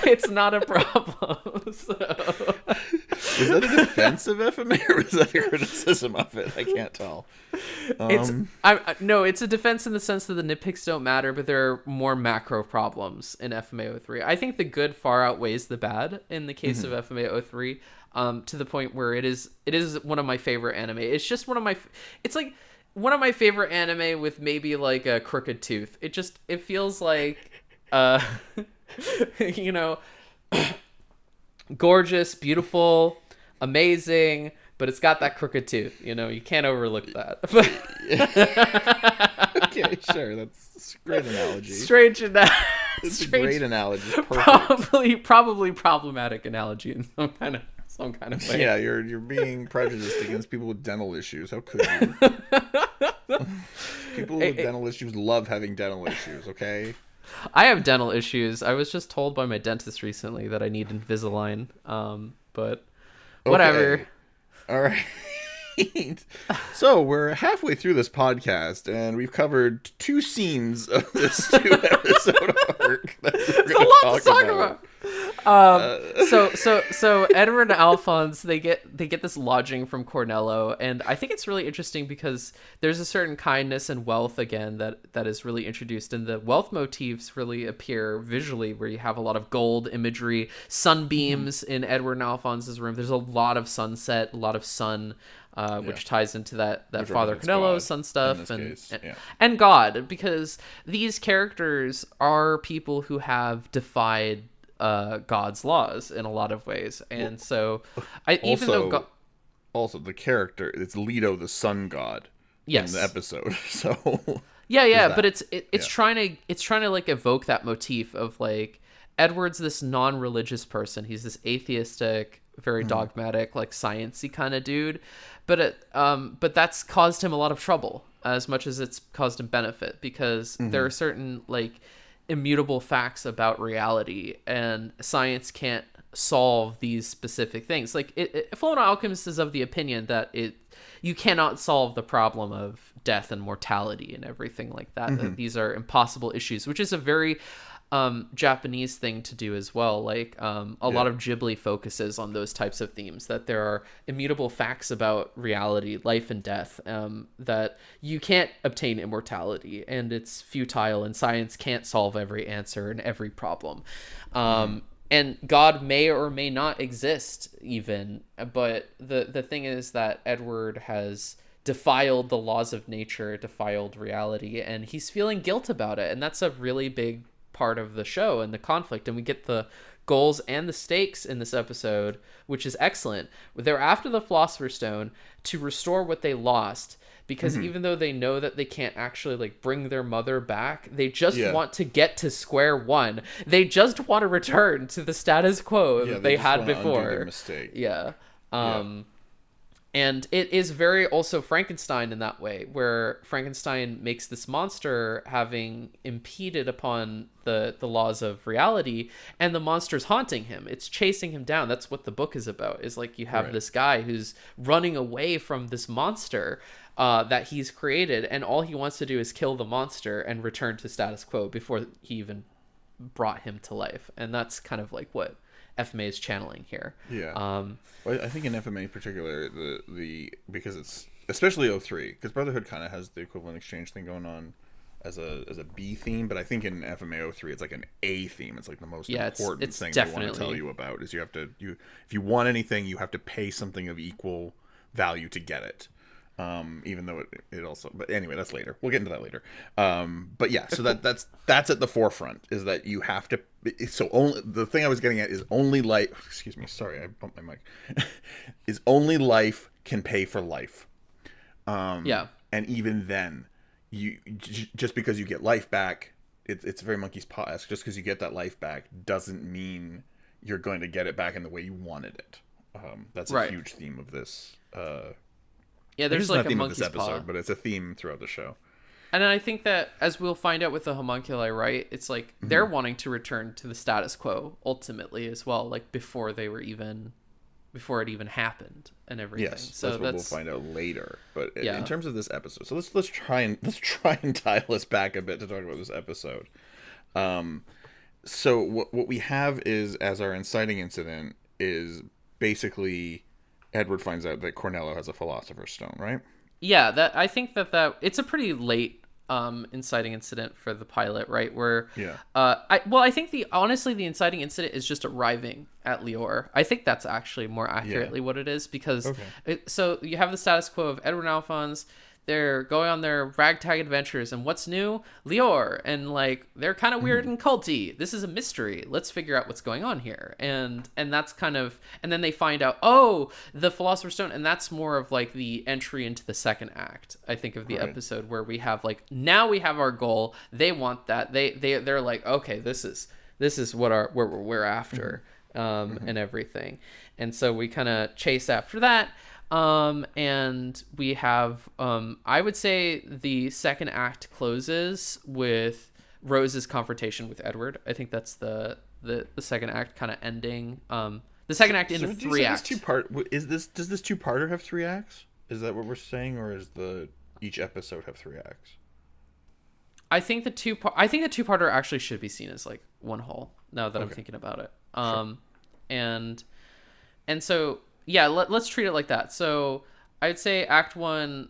It's not a problem. So. Is that a defense of FMA or is that a criticism of it? I can't tell. It's a defense in the sense that the nitpicks don't matter, but there are more macro problems in FMA 03. I think the good far outweighs the bad in the case of FMA 03, to the point where it is one of my favorite anime. It's just it's like one of my favorite anime with maybe like a crooked tooth. It feels like gorgeous, beautiful, amazing, but it's got that crooked tooth. You can't overlook that. Okay, sure, that's a great analogy. Strange analogy. It's a great analogy. Perfect. Probably problematic analogy in some kind of way. Yeah, you're being prejudiced against people with dental issues. How could you? People with dental issues love having dental issues. Okay. I have dental issues. I was just told by my dentist recently that I need Invisalign. But whatever. Okay. All right. So we're halfway through this podcast, and we've covered 2 scenes of this 2-episode arc. That's a lot to talk about. So Edward and Alphonse, they get this lodging from Cornello, and I think it's really interesting because there's a certain kindness and wealth again that is really introduced, and the wealth motifs really appear visually, where you have a lot of gold imagery, sunbeams in Edward and Alphonse's room. There's a lot of sunset, a lot of sun. Which ties into that Father Cornello sun stuff and God, because these characters are people who have defied God's laws in a lot of ways, and also the character, it's Leto, the sun god, in the episode. So but it's trying to like evoke that motif of like Edward's this non-religious person. He's this atheistic, very dogmatic, like sciencey kind of dude, but that's caused him a lot of trouble as much as it's caused him benefit, because there are certain like immutable facts about reality, and science can't solve these specific things. Like Fullmetal Alchemist is of the opinion that you cannot solve the problem of death and mortality and everything like that. That these are impossible issues, which is a very Japanese thing to do as well. Like a lot of Ghibli focuses on those types of themes, that there are immutable facts about reality, life and death, that you can't obtain immortality, and it's futile, and science can't solve every answer and every problem. And God may or may not exist even, but the thing is that Edward has defiled the laws of nature, defiled reality, and he's feeling guilt about it, and that's a really big part of the show and the conflict. And we get the goals and the stakes in this episode, which is excellent. They're after the Philosopher's Stone to restore what they lost, because even though they know that they can't actually like bring their mother back, they just want to get to square one. They just want to return to the status quo that they had before. Their mistake. And it is very also Frankenstein in that way, where Frankenstein makes this monster having impeded upon the laws of reality, and the monster's haunting him. It's chasing him down. That's what the book is about, is like you have this guy who's running away from this monster that he's created, and all he wants to do is kill the monster and return to status quo before he even brought him to life. And that's kind of like what FMA is channeling here. Well, I think in FMA in particular, the because it's especially O3, because Brotherhood kind of has the equivalent exchange thing going on as a B theme, but I think in FMA O3 it's like an A theme. It's like the most important it's thing definitely they want to tell you about is if you want anything, you have to pay something of equal value to get it. Even though it also, but anyway, that's later. We'll get into that later. But yeah, so that's at the forefront, is that you have to. So only the thing I was getting at is only life. Excuse me, sorry, I bumped my mic. Is only life can pay for life. And even then, you just because you get life back, it's very monkey's paw-esque. Just because you get that life back doesn't mean you're going to get it back in the way you wanted it. That's a huge theme of this. There's like a monkey's paw, but it's a theme throughout the show. And I think that, as we'll find out with the homunculi, right, it's like they're wanting to return to the status quo ultimately as well, like before it even happened and everything. Yes, so that's what we'll find out later. But in terms of this episode, so let's try and dial us back a bit to talk about this episode. So what we have is, as our inciting incident, is basically Edward finds out that Cornello has a Philosopher's Stone, right? Yeah, I think that it's a pretty late inciting incident for the pilot, right? Where I think honestly the inciting incident is just arriving at Lior. I think that's actually more accurately what it is, because so you have the status quo of Edward and Alphonse. They're going on their ragtag adventures, and what's new? Lior, and like they're kind of weird and culty. This is a mystery. Let's figure out what's going on here, and that's kind of, and then they find out, the Philosopher's Stone, and that's more of like the entry into the second act, I think, of the episode, where we have like, now we have our goal. They want that. They're like, okay, this is what we're after, and everything, and so we kind of chase after that. And we have, I would say the second act closes with Rose's confrontation with Edward. I think that's the second act kind of ending. The second act in the three acts. Does this two-parter have three acts? Is that what we're saying, or is each episode have three acts? I think the two-parter actually should be seen as like one whole, now that I'm thinking about it. Sure. And so yeah, let's treat it like that. So I'd say Act 1,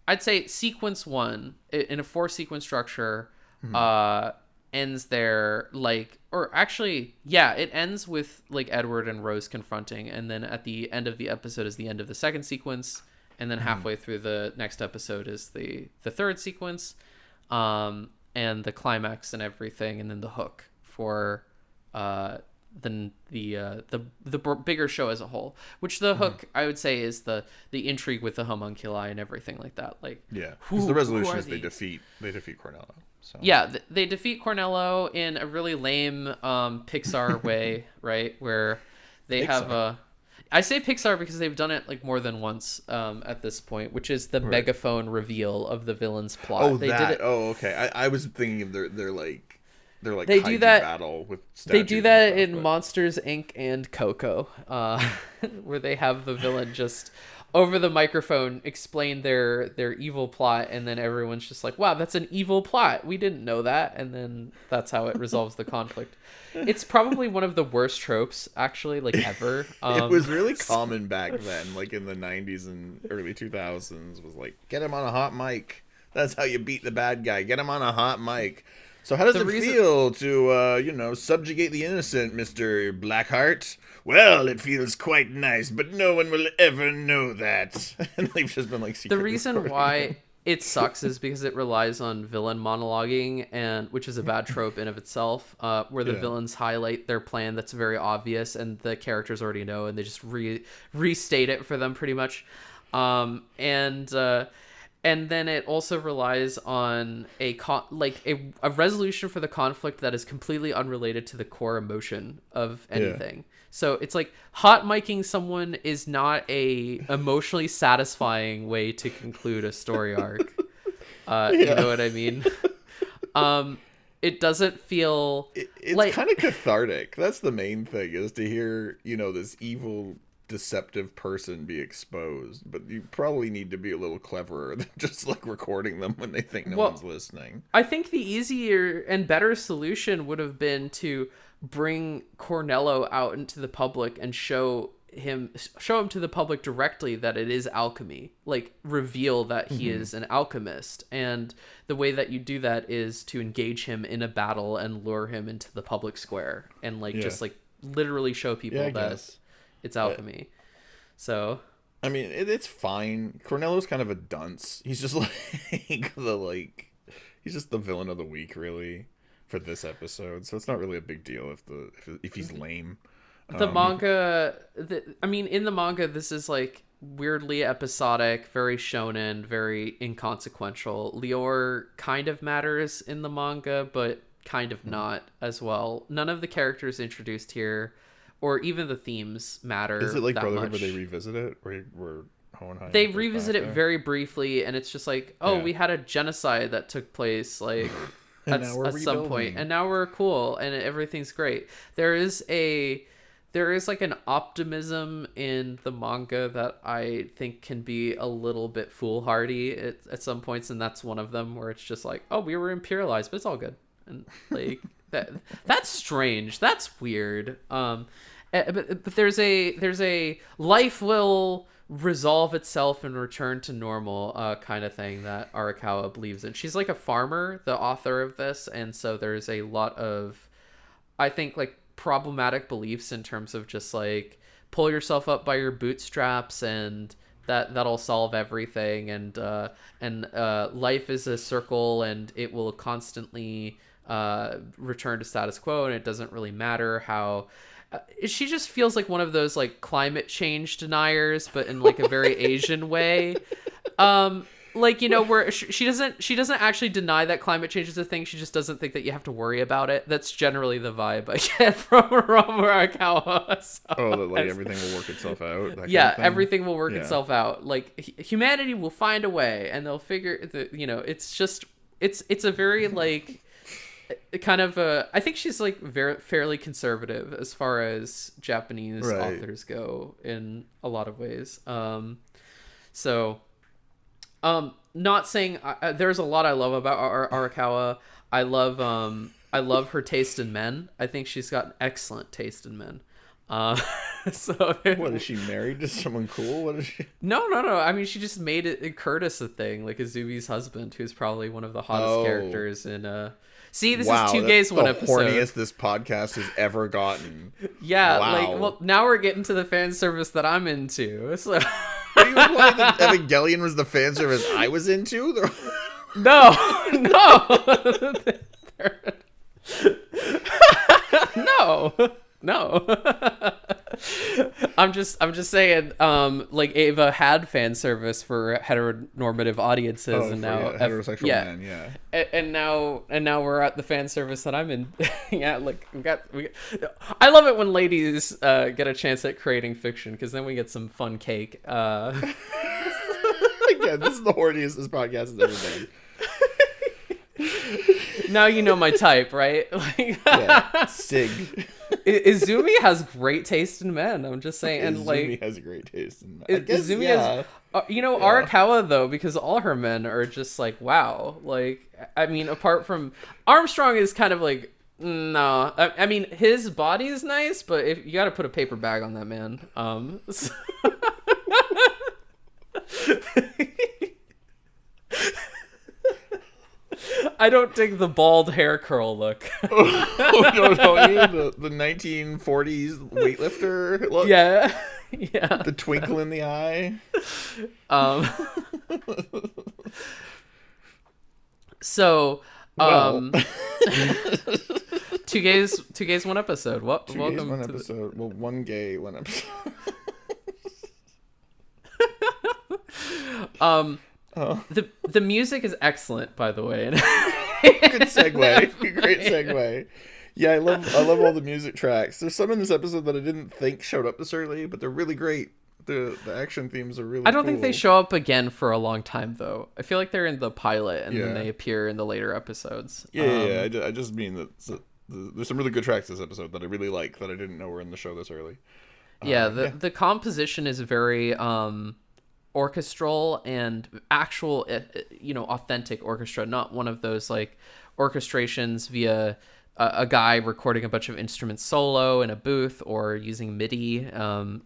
I'd say sequence 1 in a 4 sequence structure Hmm. uh ends there, like, or actually yeah, it ends with like Edward and Rose confronting, and then at the end of the episode is the end of the 2nd sequence, and then Hmm. halfway through the next episode is the 3rd sequence, and the climax and everything, and then the hook for uh the bigger show as a whole, which the Hmm. hook I would say is the intrigue with the homunculi and everything like that, like Yeah, because the who resolution are is these. they defeat Cornello. So Yeah, they defeat Cornello in a really lame Pixar way, right? Where they have Pixar, a, I say Pixar because they've done it like more than once at this point, which is the right? megaphone reveal of the villain's Oh, plot. They did that. it. Oh, okay. I was thinking of their like They do kaiju that. battle with They do statues and that stuff. in But Monsters Inc. and Coco, where they have the villain just over the microphone explain their evil plot, and then everyone's just like, "Wow, that's an evil plot. We didn't know that." And then that's how it resolves the conflict. It's probably one of the worst tropes, actually, like ever. it was really common back then, like in the '90s and early 2000s. Was like, get him on a hot mic. That's how you beat the bad guy. Get him on a hot mic. So how does The it reason feel to, subjugate the innocent, Mister Blackheart? Well, it feels quite nice, but no one will ever know that. And they've just been like the secretly reason recording why him. it sucks is because it relies on villain monologuing, and which is a bad trope in of itself, where the Yeah. villains highlight their plan that's very obvious and the characters already know, and they just restate it for them pretty much. And then it also relies on a resolution for the conflict that is completely unrelated to the core emotion of Yeah. anything. So it's like hot miking someone is not a emotionally satisfying way to conclude a story arc. You Yeah. know what I mean? Um, it doesn't feel It's like kind of cathartic. That's the main thing, is to hear, this evil, deceptive person be exposed. But you probably need to be a little cleverer than just like recording them when they think no one's well, listening. I think the easier and better solution would have been to bring Cornello out into the public and show him to the public directly that it is alchemy, like reveal that he Hmm. is an alchemist. And the way that you do that is to engage him in a battle and lure him into the public square and like Yeah. just like literally show Yeah, people I that guess. it's Uh, alchemy. So I mean, it's fine. Cornello's kind of a dunce. He's just like he's just the villain of the week, really, for this episode. So it's not really a big deal if he's lame. the Um, manga, I mean, in the manga, this is like weirdly episodic, very shonen, very inconsequential. Lior kind of matters in the manga, but kind of not as well. None of the characters introduced here, or even the themes, is it matter like that Brotherhood where they much. revisit it, where They Hohenheim goes revisit back it there? very briefly, and it's just like, oh, Yeah, we had a genocide that took place, like and now we're at some point, rebuilding. and now we're cool and everything's great. There is like an optimism in the manga that I think can be a little bit foolhardy at some points, and that's one of them, where it's just like, oh, we were imperialized, but it's all good, and like that's strange, that's weird. But there's a life will resolve itself and return to normal kind of thing that Arakawa believes in. She's like a farmer, the author of this, and so there's a lot of, I think, like problematic beliefs in terms of just like pull yourself up by your bootstraps, and that'll solve everything, and life is a circle and it will constantly return to status quo, and it doesn't really matter how. She just feels like one of those like climate change deniers, but in like a very Asian way. Like, where she doesn't actually deny that climate change is a thing. She just doesn't think that you have to worry about it. That's generally the vibe I get from Arakawa. Oh, So, that like everything will work itself out. That kind yeah, of thing. everything will work Yeah. itself out. Like humanity will find a way, and they'll figure that, it's just it's a very like kind of I think she's like very fairly conservative as far as Japanese Right. authors go in a lot of ways. So not saying there's a lot I love about Arakawa. I love I love her taste in men. I think she's got an excellent taste in men. So What, is she married to someone cool? What is she? No. I mean, she just made it Curtis a thing, like Izumi's husband, who's probably one of the hottest characters in. See, this is two gays, one episode. The horniest this podcast has ever gotten. Yeah, well, now we're getting to the fan service that I'm into. So. Are you implying that Evangelion was the fan service I was into? No. No. I'm just saying, like Ava had fan service for heteronormative audiences, and now heterosexual men, yeah. And now we're at the fan service that I'm in. Yeah, like we got. I love it when ladies get a chance at creating fiction, because then we get some fun cake. Again, this is the horniest this podcast has ever been. Now you know my type, right? Yeah, Sig. Izumi has great taste in men. I'm just saying, and Izumi has great taste in men. I guess, Izumi has, Arakawa though, because all her men are just like, wow. Like, I mean, apart from Armstrong is kind of like, no. I mean, his body is nice, but if you got to put a paper bag on that man. I don't dig the bald hair curl look. The 1940s weightlifter look. Yeah. The twinkle in the eye. So, two gays, one episode. Welcome one episode. Well, one gay, one episode. The music is excellent, by the way. Good segue. Great segue. Yeah, I love all the music tracks. There's some in this episode that I didn't think showed up this early, but they're really great. The action themes are really I don't think they show up again for a long time, though. I feel like they're in the pilot, and then they appear in the later episodes. Yeah. I just mean that there's some really good tracks this episode that I really like that I didn't know were in the show this early. The composition is very orchestral and actual, authentic orchestra, not one of those like orchestrations via a guy recording a bunch of instruments solo in a booth or using MIDI. I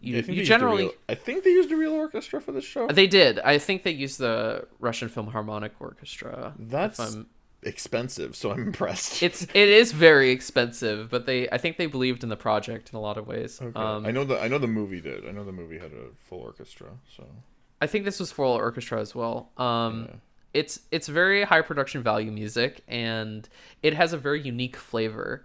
think they used a real orchestra for this show. They did. I think they used the Russian Philharmonic Orchestra. That's expensive, so I'm impressed. It is very expensive, but I think they believed in the project in a lot of ways. Okay. I know the movie did. I know the movie had a full orchestra, so I think this was full orchestra as well. It's very high production value music, and it has a very unique flavor.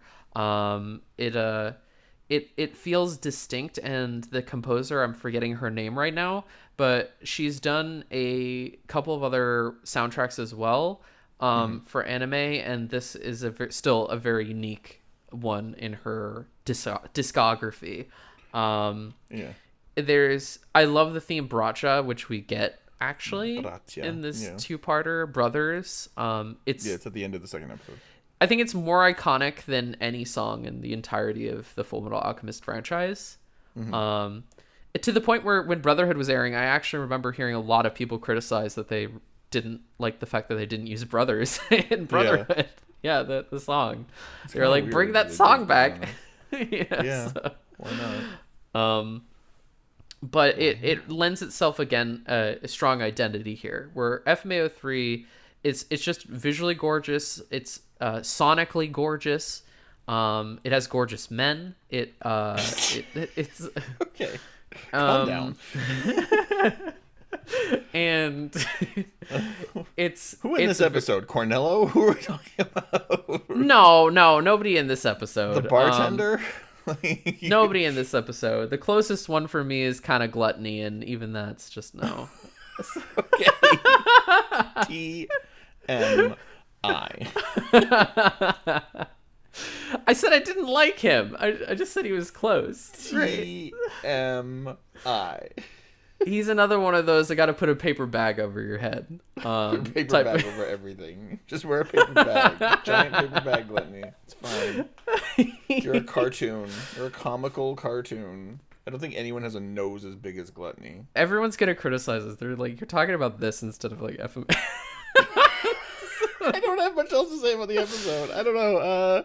It feels distinct, and the composer, I'm forgetting her name right now, but she's done a couple of other soundtracks as well for anime, and this is still a very unique one in her discography. I love the theme Bracha, which we get actually in this two-parter, Brothers. It's at the end of the second episode. I think it's more iconic than any song in the entirety of the Fullmetal Alchemist franchise. To the point where when Brotherhood was airing, I actually remember hearing a lot of people criticize that they didn't like the fact that they didn't use Brothers in Brotherhood. Yeah, the song. They were like, bring that song back. So. Why not? But it lends itself again a strong identity here, where FMAO3 it's just visually gorgeous. It's sonically gorgeous. It has gorgeous men. It's okay. Calm down. And it's who in this episode? Cornello? Who are we talking about? No, nobody in this episode. The bartender. Nobody in this episode. The closest one for me is kind of Gluttony, and even that's just no. Okay. TMI. I said I didn't like him. I just said he was close. TMI. He's another one of those. I got to put a paper bag over your head. Paper bag over everything. Just wear a paper bag. Giant paper bag, Gluttony. It's fine. You're a cartoon. You're a comical cartoon. I don't think anyone has a nose as big as Gluttony. Everyone's gonna criticize us. They're like, you're talking about this instead of like FM. I don't have much else to say about the episode. I don't know.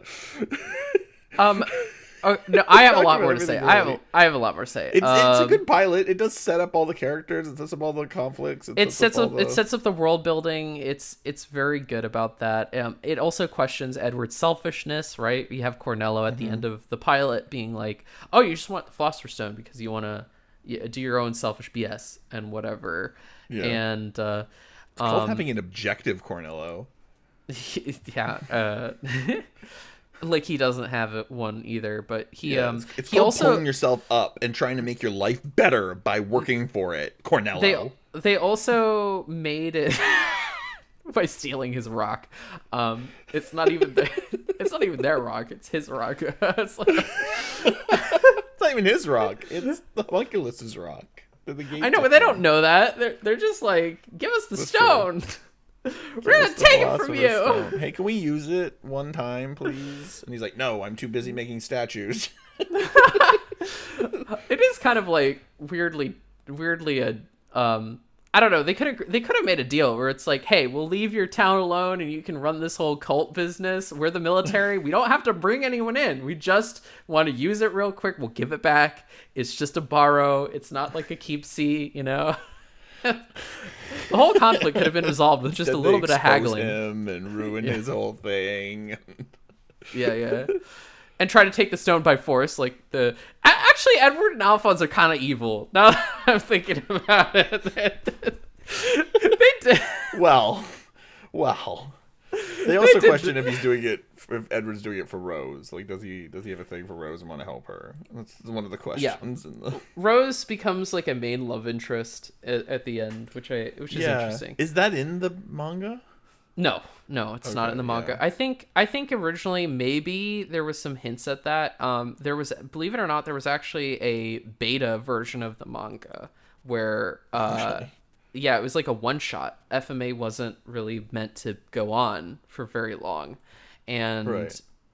No, I have a lot more to say. I have a lot more to say. It's a good pilot. It does set up all the characters. It sets up all the conflicts. It sets up the world building. It's very good about that. It also questions Edward's selfishness, right? You have Cornello at the end of the pilot being like, "Oh, you just want the Philosopher's Stone because you want to do your own selfish BS and whatever." Yeah. And it's called having an objective, Cornello. Yeah. Like he doesn't have one either, but it's called also pulling yourself up and trying to make your life better by working for it, Cornello. They also made it by stealing his rock. It's not even their rock, it's his rock. It's not even his rock, it's the homunculus's rock. I know, but they don't know that. They're just like, give us the stone. We're gonna take it from you. Stone. Hey, can we use it one time, please? And he's like, no, I'm too busy making statues. It is kind of like weirdly I don't know. They could have made a deal where it's like, hey, we'll leave your town alone and you can run this whole cult business. We're the military. We don't have to bring anyone in. We just want to use it real quick. We'll give it back. It's just a borrow. It's not like a keep-see, you know. The whole conflict could have been resolved with just a little bit of haggling. Him and ruin his whole thing. Yeah. And try to take the stone by force. Like actually, Edward and Alphonse are kind of evil. Now that I'm thinking about it, they did. Well. They also question if he's doing it. If Edward's doing it for Rose, like, does he have a thing for Rose and want to help her? That's one of the questions. Yeah. Rose becomes like a main love interest at the end, which is interesting. Is that in the manga? No, it's not in the manga. Yeah. I think originally maybe there was some hints at that. There was, believe it or not, there was actually a beta version of the manga where yeah, it was like a one shot. FMA wasn't really meant to go on for very long. And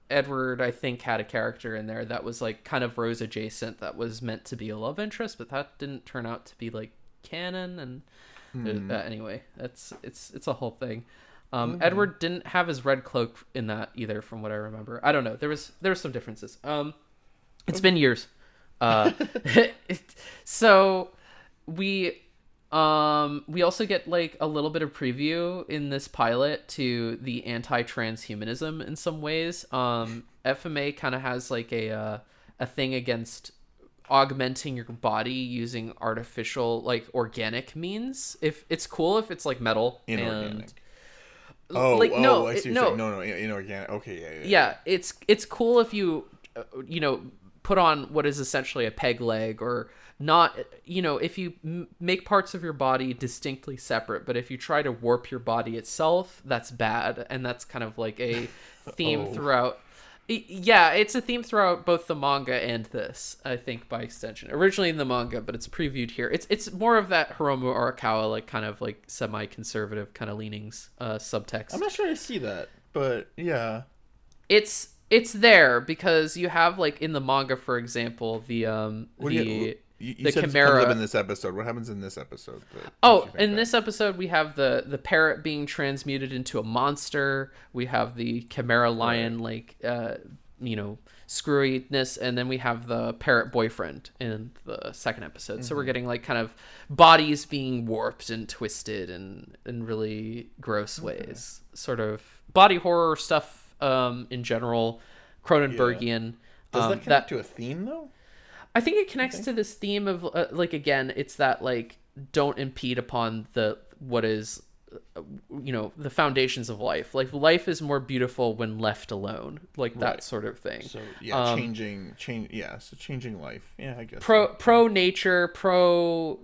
Edward, I think, had a character in there that was like kind of Rose adjacent that was meant to be a love interest, but that didn't turn out to be like canon. And anyway, it's a whole thing. Edward didn't have his red cloak in that either, from what I remember. I don't know. There was some differences. It's been years. So we also get like a little bit of preview in this pilot to the anti-transhumanism in some ways. FMA kind of has like a thing against augmenting your body using artificial, like, organic means. If it's cool if it's like metal inorganic. And I see what you're saying. No, inorganic. Okay, yeah. It's cool if you put on what is essentially a peg leg, or not, if you make parts of your body distinctly separate, but if you try to warp your body itself, that's bad. And that's kind of like a theme throughout. Yeah, it's a theme throughout both the manga and this, I think, by extension. Originally in the manga, but it's previewed here. It's more of that Hiromu Arakawa, like, kind of like semi-conservative kind of leanings, subtext. I'm not sure I see that, but yeah. It's there because you have, like, in the manga, for example, the You said chimera comes up in this episode. What happens in this episode? This episode we have the parrot being transmuted into a monster. We have the chimera lion, screwiness, and then we have the parrot boyfriend in the second episode. Mm-hmm. So we're getting like kind of bodies being warped and twisted in really gross ways. Sort of body horror stuff in general, Cronenbergian. Yeah. Does that connect to a theme though? I think it connects to this theme of again, it's that like don't impede upon what is the foundations of life. Like, life is more beautiful when left alone, like that sort of thing. So yeah, changing life. Yeah, I guess pro nature, pro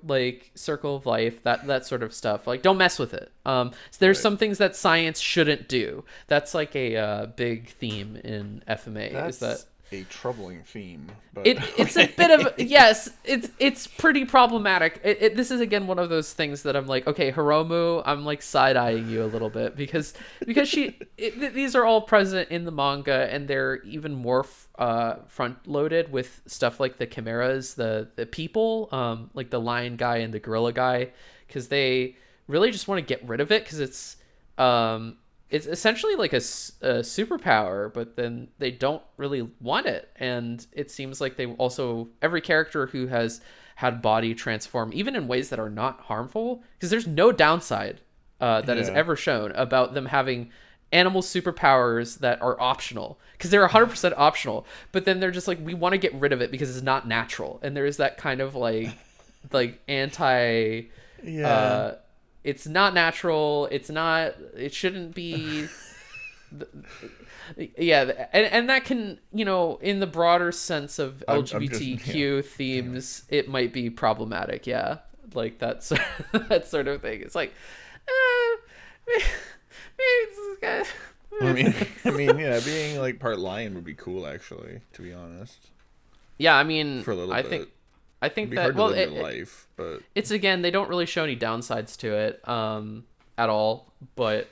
like circle of life, that sort of stuff. Like, don't mess with it. So there's some things that science shouldn't do. That's like a big theme in FMA. Is that a troubling theme, but it's a bit of yes, it's pretty problematic. This is again one of those things that I'm like, okay, Hiromu, I'm like side-eyeing you a little bit because these are all present in the manga, and they're even more front-loaded with stuff like the chimeras, the people, like the lion guy and the gorilla guy, because they really just want to get rid of it because it's it's essentially like a superpower, but then they don't really want it. And it seems like they also, every character who has had body transform, even in ways that are not harmful, because there's no downside that is Yeah. ever shown about them having animal superpowers that are optional, because they're 100% optional, but then they're just like, we want to get rid of it because it's not natural. And there is that kind of like anti Yeah. it's not natural, it shouldn't be. Yeah, and that can, in the broader sense of LGBTQ themes, it might be problematic. Yeah, like that's that sort of thing. It's like, maybe this guy. Yeah, being like part lion would be cool, actually, to be honest. Yeah, I mean, For a little bit. I think It'd be that, hard to well, live your life, but it's, again, they don't really show any downsides to it at all, but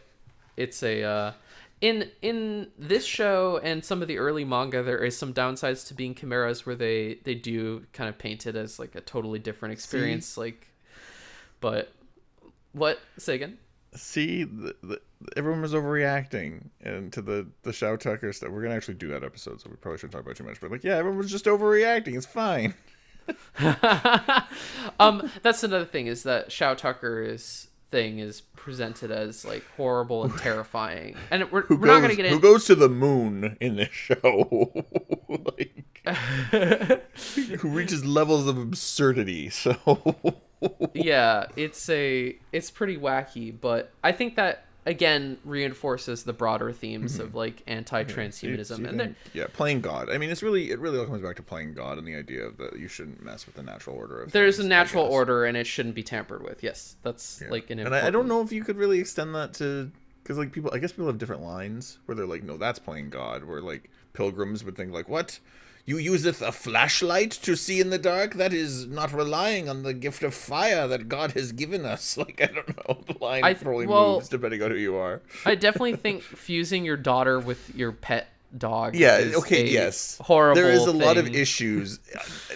it's a in this show and some of the early manga, there is some downsides to being chimeras, where they do kind of paint it as like a totally different experience. See? Like, but what, say again? see, everyone was overreacting and to the Shao Tucker stuff. We're gonna actually do that episode, so we probably shouldn't talk about it too much. But like, yeah, everyone was just overreacting. It's fine. That's another thing, is that Shao Tucker's thing is presented as like horrible and terrifying, and we're not gonna get Who in. goes to the moon in this show? Like, who reaches levels of absurdity? So Yeah, it's pretty wacky, but I think that again reinforces the broader themes of like anti-transhumanism, and then playing God. I mean, it really all comes back to playing God and the idea of that you shouldn't mess with the natural order of there's things, a natural order and it shouldn't be tampered with. Yes, that's like an important... And I don't know if you could really extend that to, because like I guess people have different lines where they're like, no, that's playing God. Where like pilgrims would think like, what? You useth a flashlight to see in the dark? That is not relying on the gift of fire that God has given us. Like, I don't know. The line probably moves depending on who you are. I definitely think fusing your daughter with your pet dog yes. horrible There is a lot of thing issues.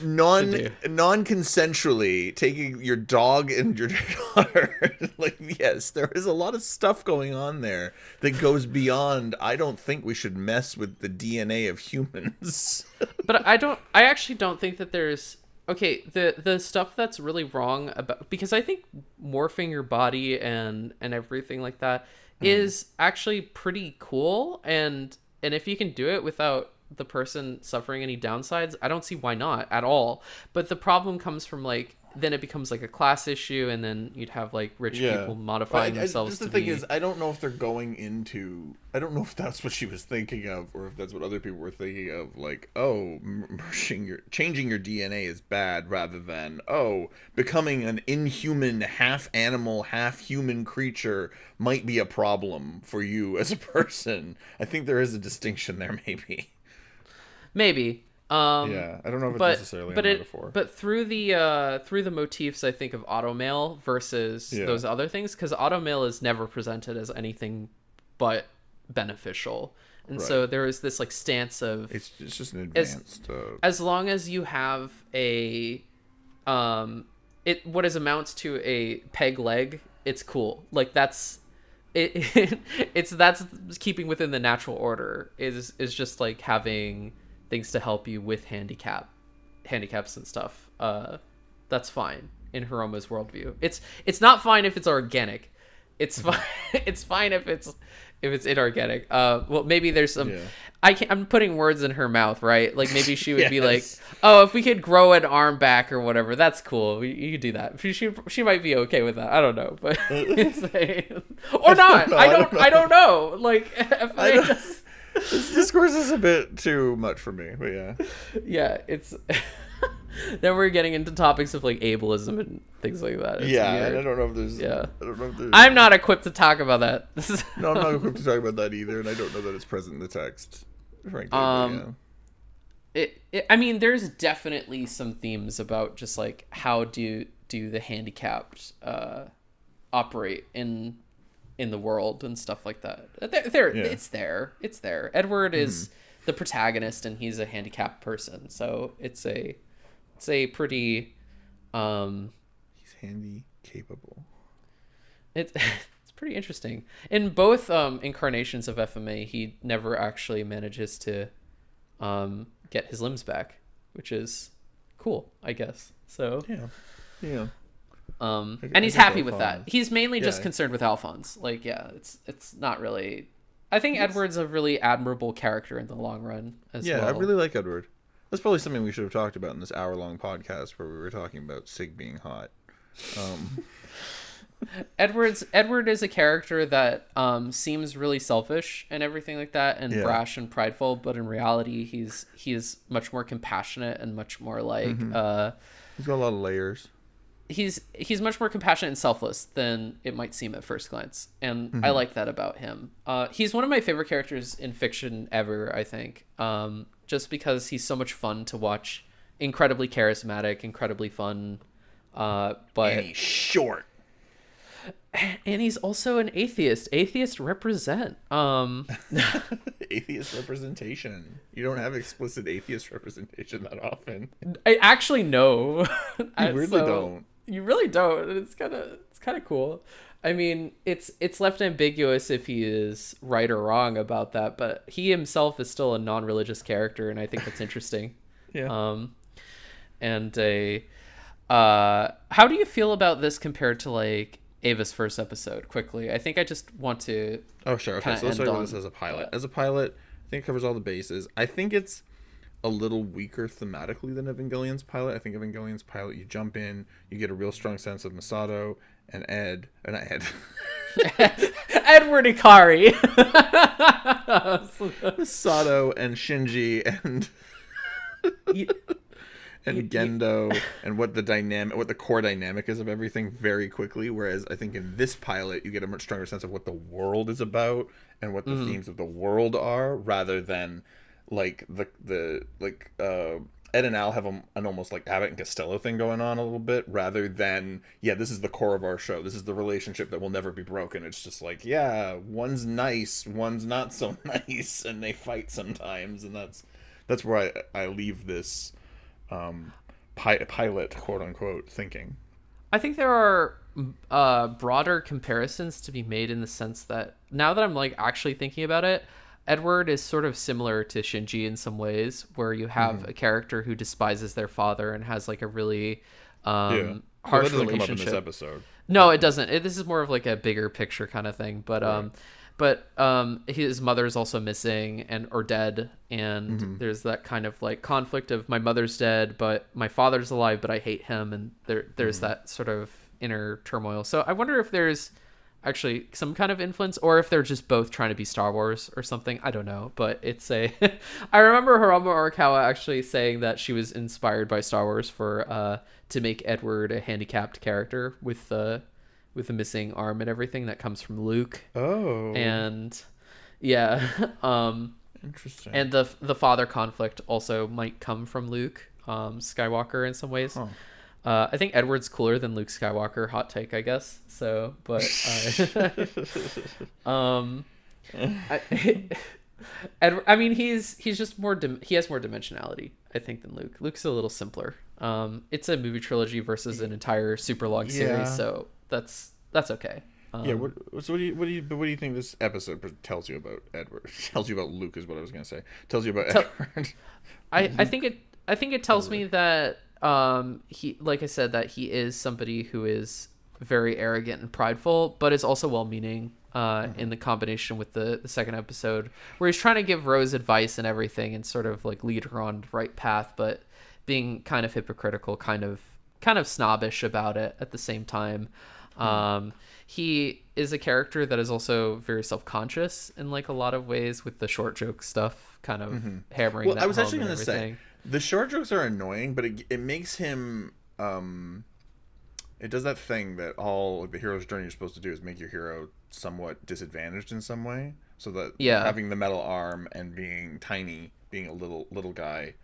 Non-consensually taking your dog and your daughter. Like, yes, there is a lot of stuff going on there that goes beyond, I don't think we should mess with the DNA of humans. But I actually don't think that there's... Okay, the stuff that's really wrong about... Because I think morphing your body and everything like that is actually pretty cool, and if you can do it without the person suffering any downsides, I don't see why not at all. But the problem comes from like, then it becomes like a class issue, and then you'd have like rich people modifying themselves. The thing is, I don't know if they're going into... I don't know if that's what she was thinking of, or if that's what other people were thinking of. Like, oh, changing your DNA is bad, rather than, oh, becoming an inhuman, half animal, half human creature might be a problem for you as a person. I think there is a distinction there, maybe. Maybe. I don't know if it's necessarily a metaphor. But through the motifs, I think, of automail versus those other things, because automail is never presented as anything but beneficial, and so there is this like stance of it's just an advanced. As long as you have a what is amounts to a peg leg, it's cool. Like that's it. That's keeping within the natural order. Is just like having things to help you with handicaps and stuff. That's fine in Hiroma's worldview. It's not fine if it's organic. It's fine. It's fine if it's inorganic. Well, maybe there's some... I'm putting words in her mouth, right? Like maybe she would be like, oh, if we could grow an arm back or whatever, that's cool. You could do that. She might be okay with that. I don't know, but or not. I don't know. Like, this discourse is a bit too much for me, but yeah, it's... Then we're getting into topics of like ableism and things like that. It's weird. And I don't know if there's... I don't know if there's... I'm not equipped to talk about that. No, I'm not equipped to talk about that either, and I don't know that it's present in the text, frankly. I mean, there's definitely some themes about just like how do the handicapped operate in the world and stuff like that. It's there. Edward is the protagonist, and he's a handicapped person, so it's a pretty he's handy capable. It's pretty interesting. In both incarnations of FMA, he never actually manages to get his limbs back, which is cool, I guess. So yeah. And he's happy with that. He's mainly just concerned with Alphonse. Like, yeah, it's not really. I think Edward's a really admirable character in the long run as well. Yeah, I really like Edward. That's probably something we should have talked about in this hour-long podcast where we were talking about Sig being hot. Edward is a character that seems really selfish and everything like that, and brash and prideful, but in reality, he is much more compassionate and much more like he's got a lot of layers. He's much more compassionate and selfless than it might seem at first glance, and I like that about him. He's one of my favorite characters in fiction ever, I think, just because he's so much fun to watch, incredibly charismatic, incredibly fun, but and he's short. And he's also an atheist. Atheists represent. Atheist representation. You don't have explicit atheist representation that often. I actually know. You really don't. You really don't. It's kind of cool. I mean, it's left ambiguous if he is right or wrong about that, but he himself is still a non-religious character, and I think that's interesting. Yeah. How do you feel about this compared to like Ava's first episode? Quickly, I think I just want to. Oh sure. Okay. So let's start with this as a pilot. As a pilot, I think it covers all the bases. I think it's a little weaker thematically than Evangelion's pilot. I think Evangelion's pilot, you jump in, you get a real strong sense of Masato and Edward Ikari. Masato and Shinji and Gendo and what the core dynamic is of everything very quickly. Whereas I think in this pilot, you get a much stronger sense of what the world is about and what the themes of the world are, rather than like Ed and Al have an almost like Abbott and Costello thing going on a little bit, rather than this is the core of our show. This is the relationship that will never be broken. It's just like one's nice, one's not so nice, and they fight sometimes, and that's where I leave this pilot, quote unquote, thinking. I think there are broader comparisons to be made in the sense that now that I'm like actually thinking about it, Edward is sort of similar to Shinji in some ways, where you have a character who despises their father and has like a really harsh relationship. Come up in this episode. No, it doesn't. This is more of like a bigger picture kind of thing. But his mother is also missing or dead, and there's that kind of like conflict of my mother's dead, but my father's alive, but I hate him, and there's that sort of inner turmoil. So I wonder if there's actually some kind of influence, or if they're just both trying to be Star Wars or something. I don't know, but it's a I remember Hiromu Arakawa actually saying that she was inspired by Star Wars for to make Edward a handicapped character with the missing arm and everything that comes from Luke. Oh. And interesting. And the father conflict also might come from Luke Skywalker in some ways. Huh. I think Edward's cooler than Luke Skywalker. Hot take, I guess. So, but I mean, he's just more. He has more dimensionality, I think, than Luke. Luke's a little simpler. It's a movie trilogy versus an entire super long series, so that's okay. What do you think this episode tells you about Edward? Tells you about Luke is what I was gonna say. Tells you about Edward. I think it tells me that he, like I said, that he is somebody who is very arrogant and prideful, but is also well-meaning in the combination with the second episode, where he's trying to give Rose advice and everything and sort of like lead her on the right path, but being kind of hypocritical, kind of snobbish about it at the same time. He is a character that is also very self-conscious in like a lot of ways, with the short joke stuff kind of hammering that home. I was actually going to say the short jokes are annoying, but it makes him it does that thing that all like, the hero's journey you're supposed to do is make your hero somewhat disadvantaged in some way, so that having the metal arm and being tiny, being a little guy,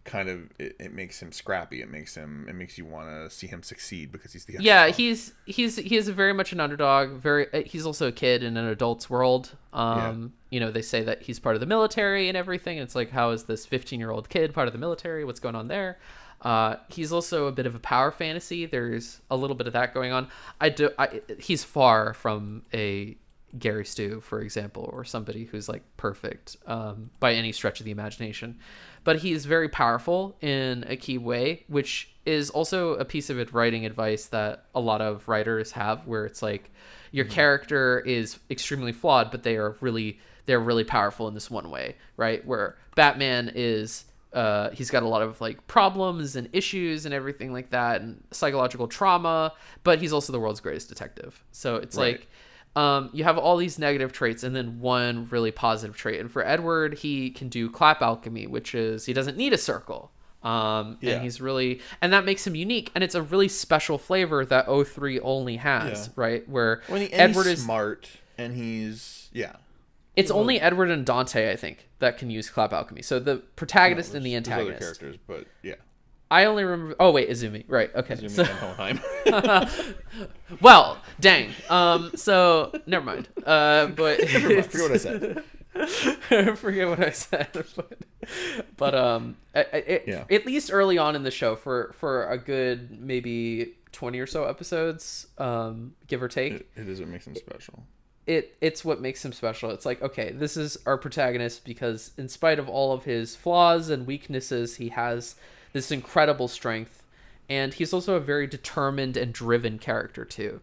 kind of it makes him scrappy. It makes you want to see him succeed because he's the underdog. He is very much an underdog. He's also a kid in an adult's world. You know, they say that he's part of the military and everything. And it's like, how is this 15-year-old kid part of the military? What's going on there? He's also a bit of a power fantasy. There's a little bit of that going on. He's far from a Gary Stu, for example, or somebody who's like perfect by any stretch of the imagination. But he's very powerful in a key way, which is also a piece of writing advice that a lot of writers have, where it's like your character is extremely flawed, but they're really powerful in this one way, right? Where Batman is he's got a lot of like problems and issues and everything like that, and psychological trauma, but he's also the world's greatest detective. So it's like you have all these negative traits and then one really positive trait. And for Edward, he can do clap alchemy, which is he doesn't need a circle. And he's really, and that makes him unique, and it's a really special flavor that O3 only has, right? Where Edward is smart, and he's it's only Edward and Dante, I think, that can use clap alchemy. So the protagonist and the antagonist. There's other characters, but I only remember. Oh wait, Izumi. Right. Okay. Izumi and Hohenheim. Well, dang. So never mind. But I forget what I said. I forget what I said. But at least early on in the show, for a good maybe 20 or so episodes, give or take. It is what makes him special. It's what makes him special. It's like, okay, this is our protagonist because in spite of all of his flaws and weaknesses, he has this incredible strength, and he's also a very determined and driven character too.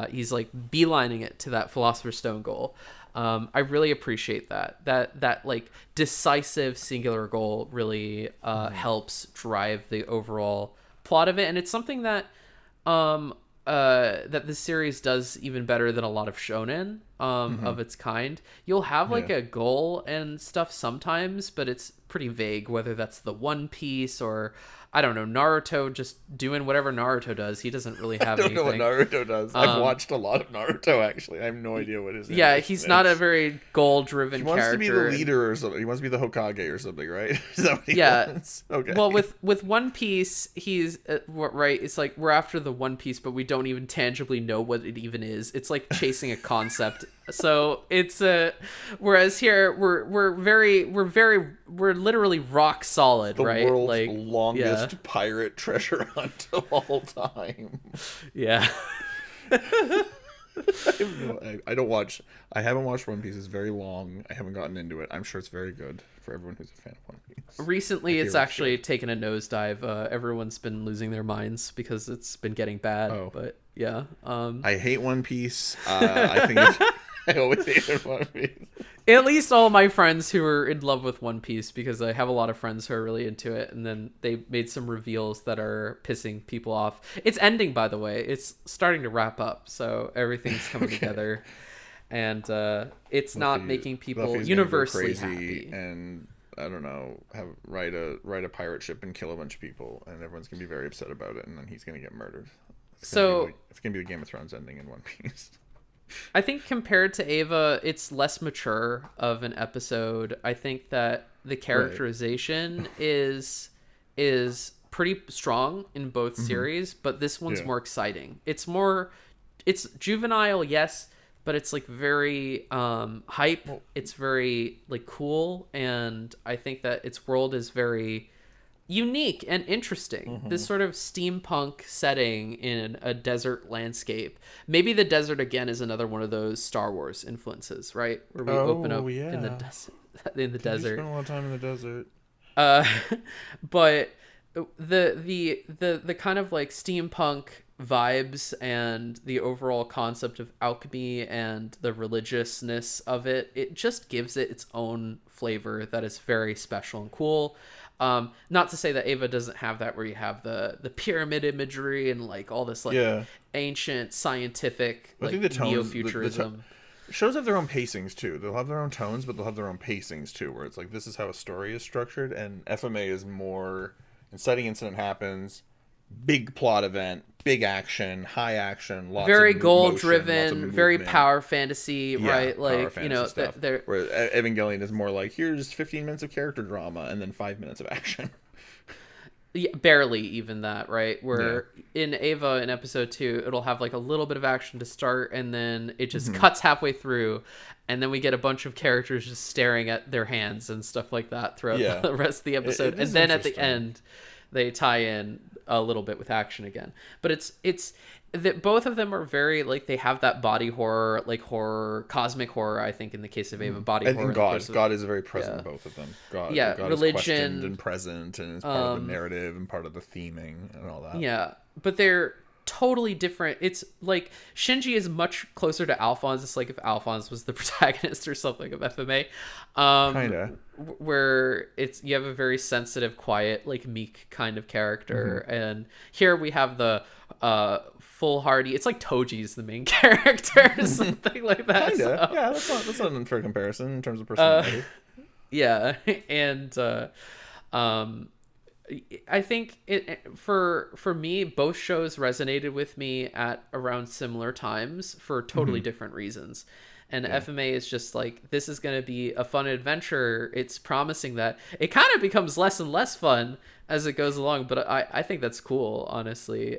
He's like beelining it to that Philosopher's Stone goal. I really appreciate that like decisive singular goal really helps drive the overall plot of it, and it's something that that this series does even better than a lot of shonen of its kind. You'll have like a goal and stuff sometimes, but it's pretty vague, whether that's the One Piece or I don't know, Naruto just doing whatever Naruto does. He doesn't really have anything. I don't know what Naruto does. I've watched a lot of Naruto, actually. I have no idea what his name is. Yeah, he's not a very goal-driven character. He wants to be the leader or something. He wants to be the Hokage or something, right? Is that what he wants? Okay. Well, with One Piece, he's right. It's like we're after the One Piece, but we don't even tangibly know what it even is. It's like chasing a concept. So it's whereas here we're literally rock solid, right? The world's like longest pirate treasure hunt of all time. Yeah. I haven't watched One Piece. It's very long. I haven't gotten into it. I'm sure it's very good for everyone who's a fan of One Piece. Recently, it's actually taken a nosedive. Everyone's been losing their minds because it's been getting bad. Oh. But yeah. I hate One Piece. I think I always hated One Piece. At least all my friends who are in love with One Piece, because I have a lot of friends who are really into it, and then they made some reveals that are pissing people off. It's ending, by the way. It's starting to wrap up, so everything's coming together, and it's not making people universally happy. And I don't know, ride a pirate ship and kill a bunch of people, and everyone's gonna be very upset about it, and then he's gonna get murdered. It's gonna be the Game of Thrones ending in One Piece. I think compared to Ava, it's less mature of an episode. I think that the characterization is pretty strong in both series, but this one's more exciting. It's juvenile, yes, but it's like very hype. It's very like cool, and I think that its world is very unique and interesting. This sort of steampunk setting in a desert landscape. Maybe the desert again is another one of those Star Wars influences, right? Where we open up in the desert. Spend a lot of time in the desert. But the kind of like steampunk vibes and the overall concept of alchemy and the religiousness of it just gives it its own flavor that is very special and cool. Not to say that Ava doesn't have that, where you have the pyramid imagery and like all this like ancient scientific like neo-futurism. Shows have their own pacings too. They'll have their own tones, but they'll have their own pacings too, where it's like this is how a story is structured, and FMA is more inciting incident happens, big plot event, big action, high action, lots very of goal motion, driven, very power fantasy, right? Like fantasy stuff. Where Evangelion is more like here's 15 minutes of character drama and then 5 minutes of action. Yeah, barely even that, right? Where in Ava in episode 2, it'll have like a little bit of action to start, and then it just cuts halfway through, and then we get a bunch of characters just staring at their hands and stuff like that throughout the rest of the episode, and then at the end they tie in a little bit with action again. But it's that both of them are very like they have that body horror, like horror, cosmic horror. I think in the case of Ava, body horror. And God is very present yeah. in both of them. God religion, is questioned and present, and is part of the narrative and part of the theming and all that. Yeah, but they're totally different. It's like Shinji is much closer to Alphonse. It's like if Alphonse was the protagonist or something of FMA. Kinda. Where you have a very sensitive, quiet, like meek kind of character, and here we have the foolhardy. It's like Toji's the main character or something like that. Kinda. So. Yeah, that's not an unfair comparison in terms of personality. Yeah, and I think for me, both shows resonated with me at around similar times for totally different reasons. And FMA is just like, this is going to be a fun adventure. It's promising that. It kind of becomes less and less fun as it goes along, but I think that's cool, honestly.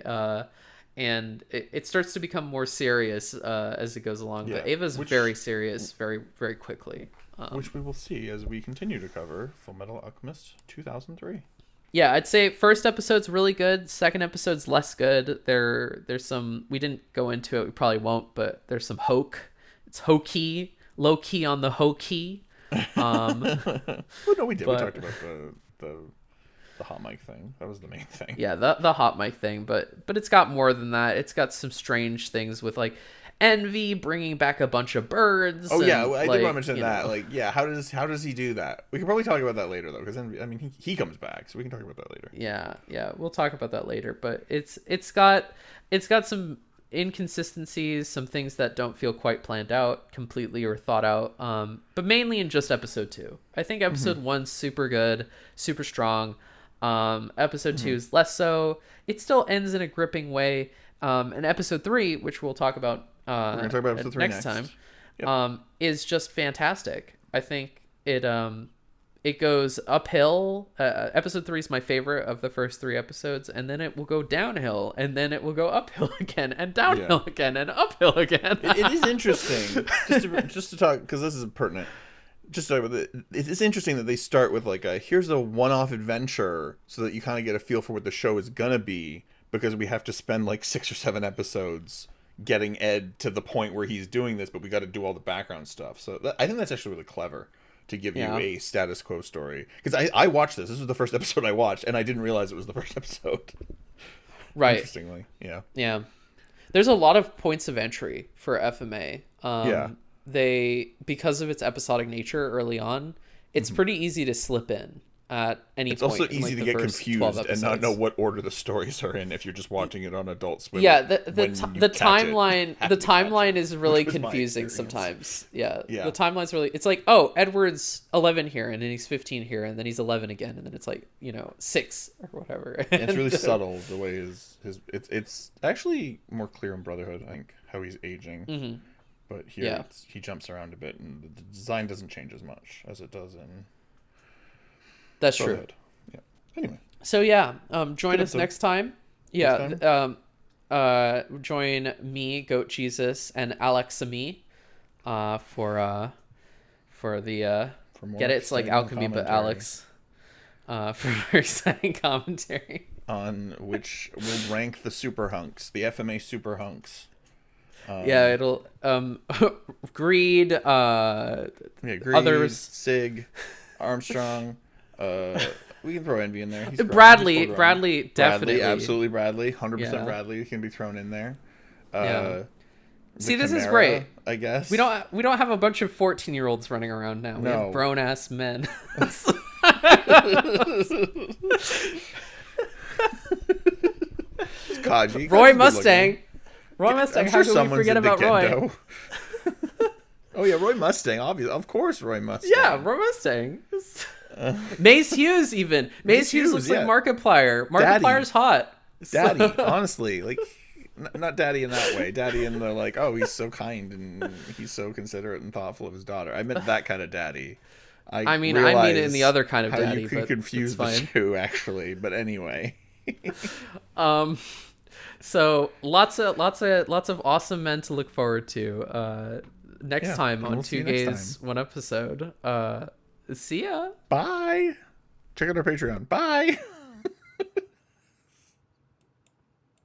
And it starts to become more serious as it goes along. But Ava's very serious very, very quickly. Which we will see as we continue to cover Fullmetal Alchemist 2003. Yeah, I'd say first episode's really good. Second episode's less good. There's some, we didn't go into it, we probably won't, but there's some hoke. It's hokey, low key on the hokey. Well, no, we did. We talked about the hot mic thing. That was the main thing. Yeah, the hot mic thing, but it's got more than that. It's got some strange things with like Envy bringing back a bunch of birds. Oh yeah, I did want to mention that. Like, yeah, how does he do that? We can probably talk about that later though, because Envy, I mean, he comes back, so we can talk about that later. Yeah, we'll talk about that later. But it's got some inconsistencies, some things that don't feel quite planned out completely or thought out. But mainly in just episode 2. I think episode 1's super good, super strong. Episode 2 is less so. It still ends in a gripping way. And episode 3, which we'll talk about we're gonna talk about episode 3 next time, yep. Is just fantastic. I think it goes uphill. Episode 3 is my favorite of the first 3 episodes, and then it will go downhill, and then it will go uphill again, and downhill again, and uphill again. It is interesting just to talk, because this is pertinent. Just to talk about it's interesting that they start with like here's a one-off adventure, so that you kind of get a feel for what the show is gonna be, because we have to spend like 6 or 7 episodes getting Ed to the point where he's doing this, but we got to do all the background stuff. So I think that's actually really clever to give you a status quo story. Because I watched this. This was the first episode I watched, and I didn't realize it was the first episode. Right. Interestingly, yeah. Yeah. There's a lot of points of entry for FMA. They, because of its episodic nature early on, it's pretty easy to slip in at any point. It's also easy to get confused and not know what order the stories are in if you're just watching it on Adult Swim. Yeah, the timeline is really confusing sometimes. Yeah, the timeline's really, it's like, oh, Edward's 11 here, and then he's 15 here, and then he's 11 again, and then it's like, 6 or whatever. And it's really subtle the way it's actually more clear in Brotherhood, I think, how he's aging. But here he jumps around a bit, and the design doesn't change as much as it does in... That's true. Yeah. Anyway. So join us next time. Yeah. Join me, Goat Jesus, and Alex and me, for the get it? It's like Alchemy, but Alex. For exciting commentary on which will rank the super hunks, the FMA super hunks. It'll Greed. Greed, others, Sig, Armstrong. We can throw Envy in there. Bradley, definitely. Absolutely Bradley. 100% Bradley can be thrown in there. See, this is great. I guess we don't have a bunch of 14-year-olds running around now. We have grown-ass men. Kaji. Roy Mustang. Roy Mustang. How can we forget about Roy? Oh yeah, Roy Mustang. Obviously, of course, Roy Mustang. Yeah, Roy Mustang. Mace Hughes, even. Mace Hughes looks like Markiplier. Markiplier's hot. Daddy, honestly, like, not daddy in that way. Daddy in the like, oh, he's so kind and he's so considerate and thoughtful of his daughter. I meant that kind of daddy. I mean it in the other kind of daddy. You could confuse the two, actually. But anyway. So lots of awesome men to look forward to. Next time on Two Gays, One Episode. See ya. Bye. Check out our Patreon. Bye.